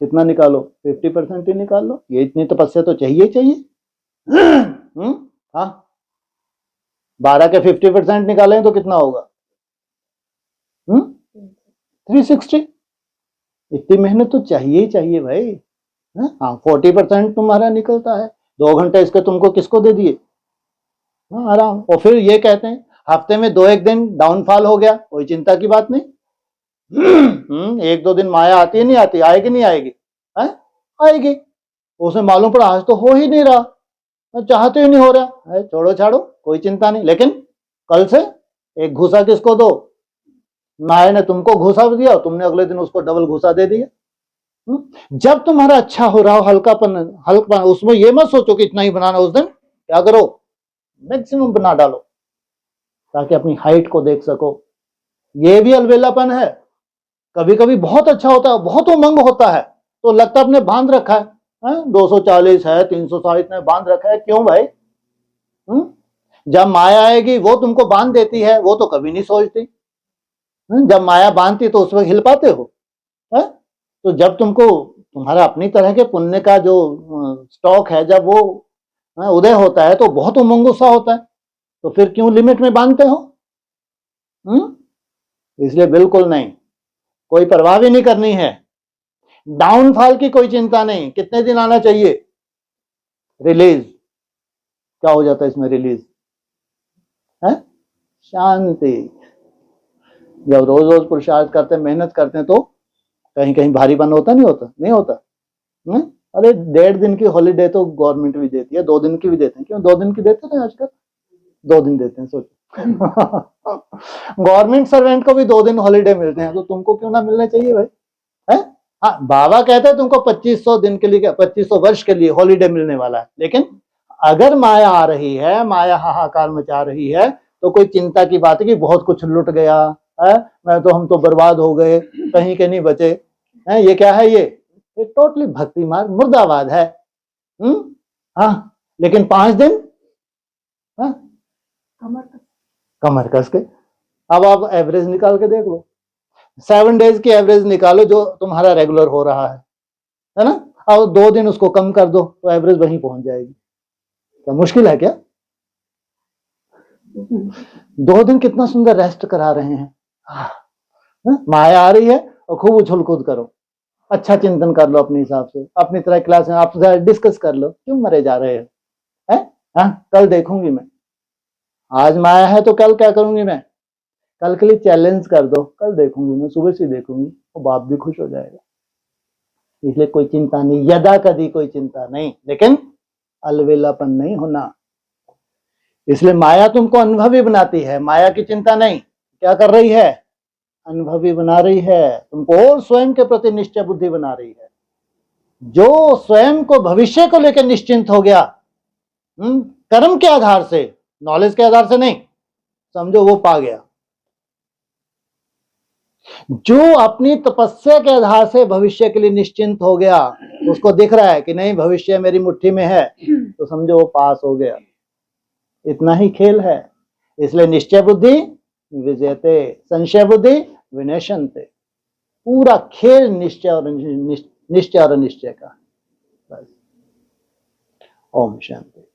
कितना निकालो, 50% ही निकाल लो। ये इतनी तपस्या तो चाहिए चाहिए। हाँ, 12 के 50% निकालें तो कितना होगा, 360। इतनी मेहनत तो चाहिए ही चाहिए भाई। हाँ, 40% तुम्हारा निकलता है, 2 घंटे इसके तुमको किसको दे दिए, आराम। और फिर ये कहते हैं हफ्ते में 2-1 दिन डाउनफॉल हो गया, कोई चिंता की बात नहीं। 1-2 दिन माया आती है, नहीं आती, आएगी नहीं आएगी, आएगी। उसे मालूम पड़ा आज तो हो ही नहीं रहा, चाहते ही नहीं हो रहा है, छोड़ो छाड़ो, कोई चिंता नहीं। लेकिन कल से एक घूसा किसको दो, माया ने तुमको घूसा दिया, तुमने अगले दिन उसको डबल घूसा दे दिया। जब तुम्हारा अच्छा हो रहा हो, हल्कापन, उसमें ये मत सोचो कि इतना ही बनाना, उस दिन क्या करो, मैक्सिमम बना डालो, ताकि अपनी हाइट को देख सको। ये भी अलबेलापन है। कभी कभी बहुत अच्छा होता है, बहुत उमंग होता है, तो लगता अपने बांध रखा है, 240 है, 360 ने बांध रखा है, क्यों भाई? जब माया आएगी वो तुमको बांध देती है, वो तो कभी नहीं सोचती। जब माया बांधती तो उस वक्त हिल पाते हो, तो जब तुमको तुम्हारा अपनी तरह के पुण्य का जो स्टॉक है, जब वो उदय होता है तो बहुत उमंग गुस्सा होता है, तो फिर क्यों लिमिट में बांधते हो? इसलिए बिल्कुल नहीं, कोई परवाह भी नहीं करनी है, डाउनफॉल की कोई चिंता नहीं। कितने दिन आना चाहिए, रिलीज, क्या हो जाता है इसमें, रिलीज है, शांति। जब रोज रोज पुरुषार्थ करते हैं, मेहनत करते हैं, तो कहीं कहीं भारीपन होता नहीं होता, नहीं होता। अरे 1.5 दिन की हॉलीडे तो गवर्नमेंट भी देती है, 2 दिन की भी देते हैं, क्यों 2 दिन की देते हैं आजकल, 2 दिन देते हैं, सोचो। गवर्नमेंट सर्वेंट को भी 2 दिन हॉलीडे मिलते हैं, तो तुमको क्यों ना मिलने चाहिए भाई, है? हाँ, बाबा कहते हैं तुमको 2500 दिन के लिए, 2500 वर्ष के लिए हॉलीडे मिलने वाला है। लेकिन अगर माया आ रही है, माया हाहाकार मचा रही है, तो कोई चिंता की बात है कि बहुत कुछ लुट गया है, हम तो बर्बाद हो गए, कहीं के नहीं बचे हैं। ये क्या है, ये टोटली भक्ति मार्ग मुर्दाबाद है। हाँ, लेकिन 5 दिन कमर कस के। अब आप एवरेज निकाल के देख लो, 7 डेज की एवरेज निकालो जो तुम्हारा रेगुलर हो रहा है ना? और 2 दिन उसको कम कर दो तो एवरेज वहीं पहुंच जाएगी। क्या मुश्किल है क्या? 2 दिन कितना सुंदर रेस्ट करा रहे हैं। माया आ रही है और खूब उछल कूद करो, अच्छा चिंतन कर लो अपने हिसाब से, अपनी तरह क्लास में आप डिस्कस कर लो, क्यों मरे जा रहे हैं? कल देखूंगी मैं, आज माया है तो कल क्या करूंगी मैं, कल के लिए चैलेंज कर दो, कल देखूंगी मैं, सुबह से देखूंगी, वो बाप भी खुश हो जाएगा। इसलिए कोई चिंता नहीं, यदा कभी कोई चिंता नहीं, लेकिन अलवेलापन नहीं होना। इसलिए माया तुमको अनुभवी बनाती है, माया की चिंता नहीं। क्या कर रही है, अनुभवी बना रही है, तुमको और स्वयं के प्रति निश्चय बुद्धि बना रही है। जो स्वयं को भविष्य को लेकर निश्चिंत हो गया, कर्म के आधार से, नॉलेज के आधार से नहीं, समझो वो पा गया। जो अपनी तपस्या के आधार से भविष्य के लिए निश्चिंत हो गया, उसको दिख रहा है कि नहीं भविष्य मेरी मुट्ठी में है, तो समझो वो पास हो गया। इतना ही खेल है। इसलिए निश्चय बुद्धि विजयते, संशय बुद्धि विनश्यन्ते। पूरा खेल निश्चय और अनिश्चय का। बस। ओम शांति।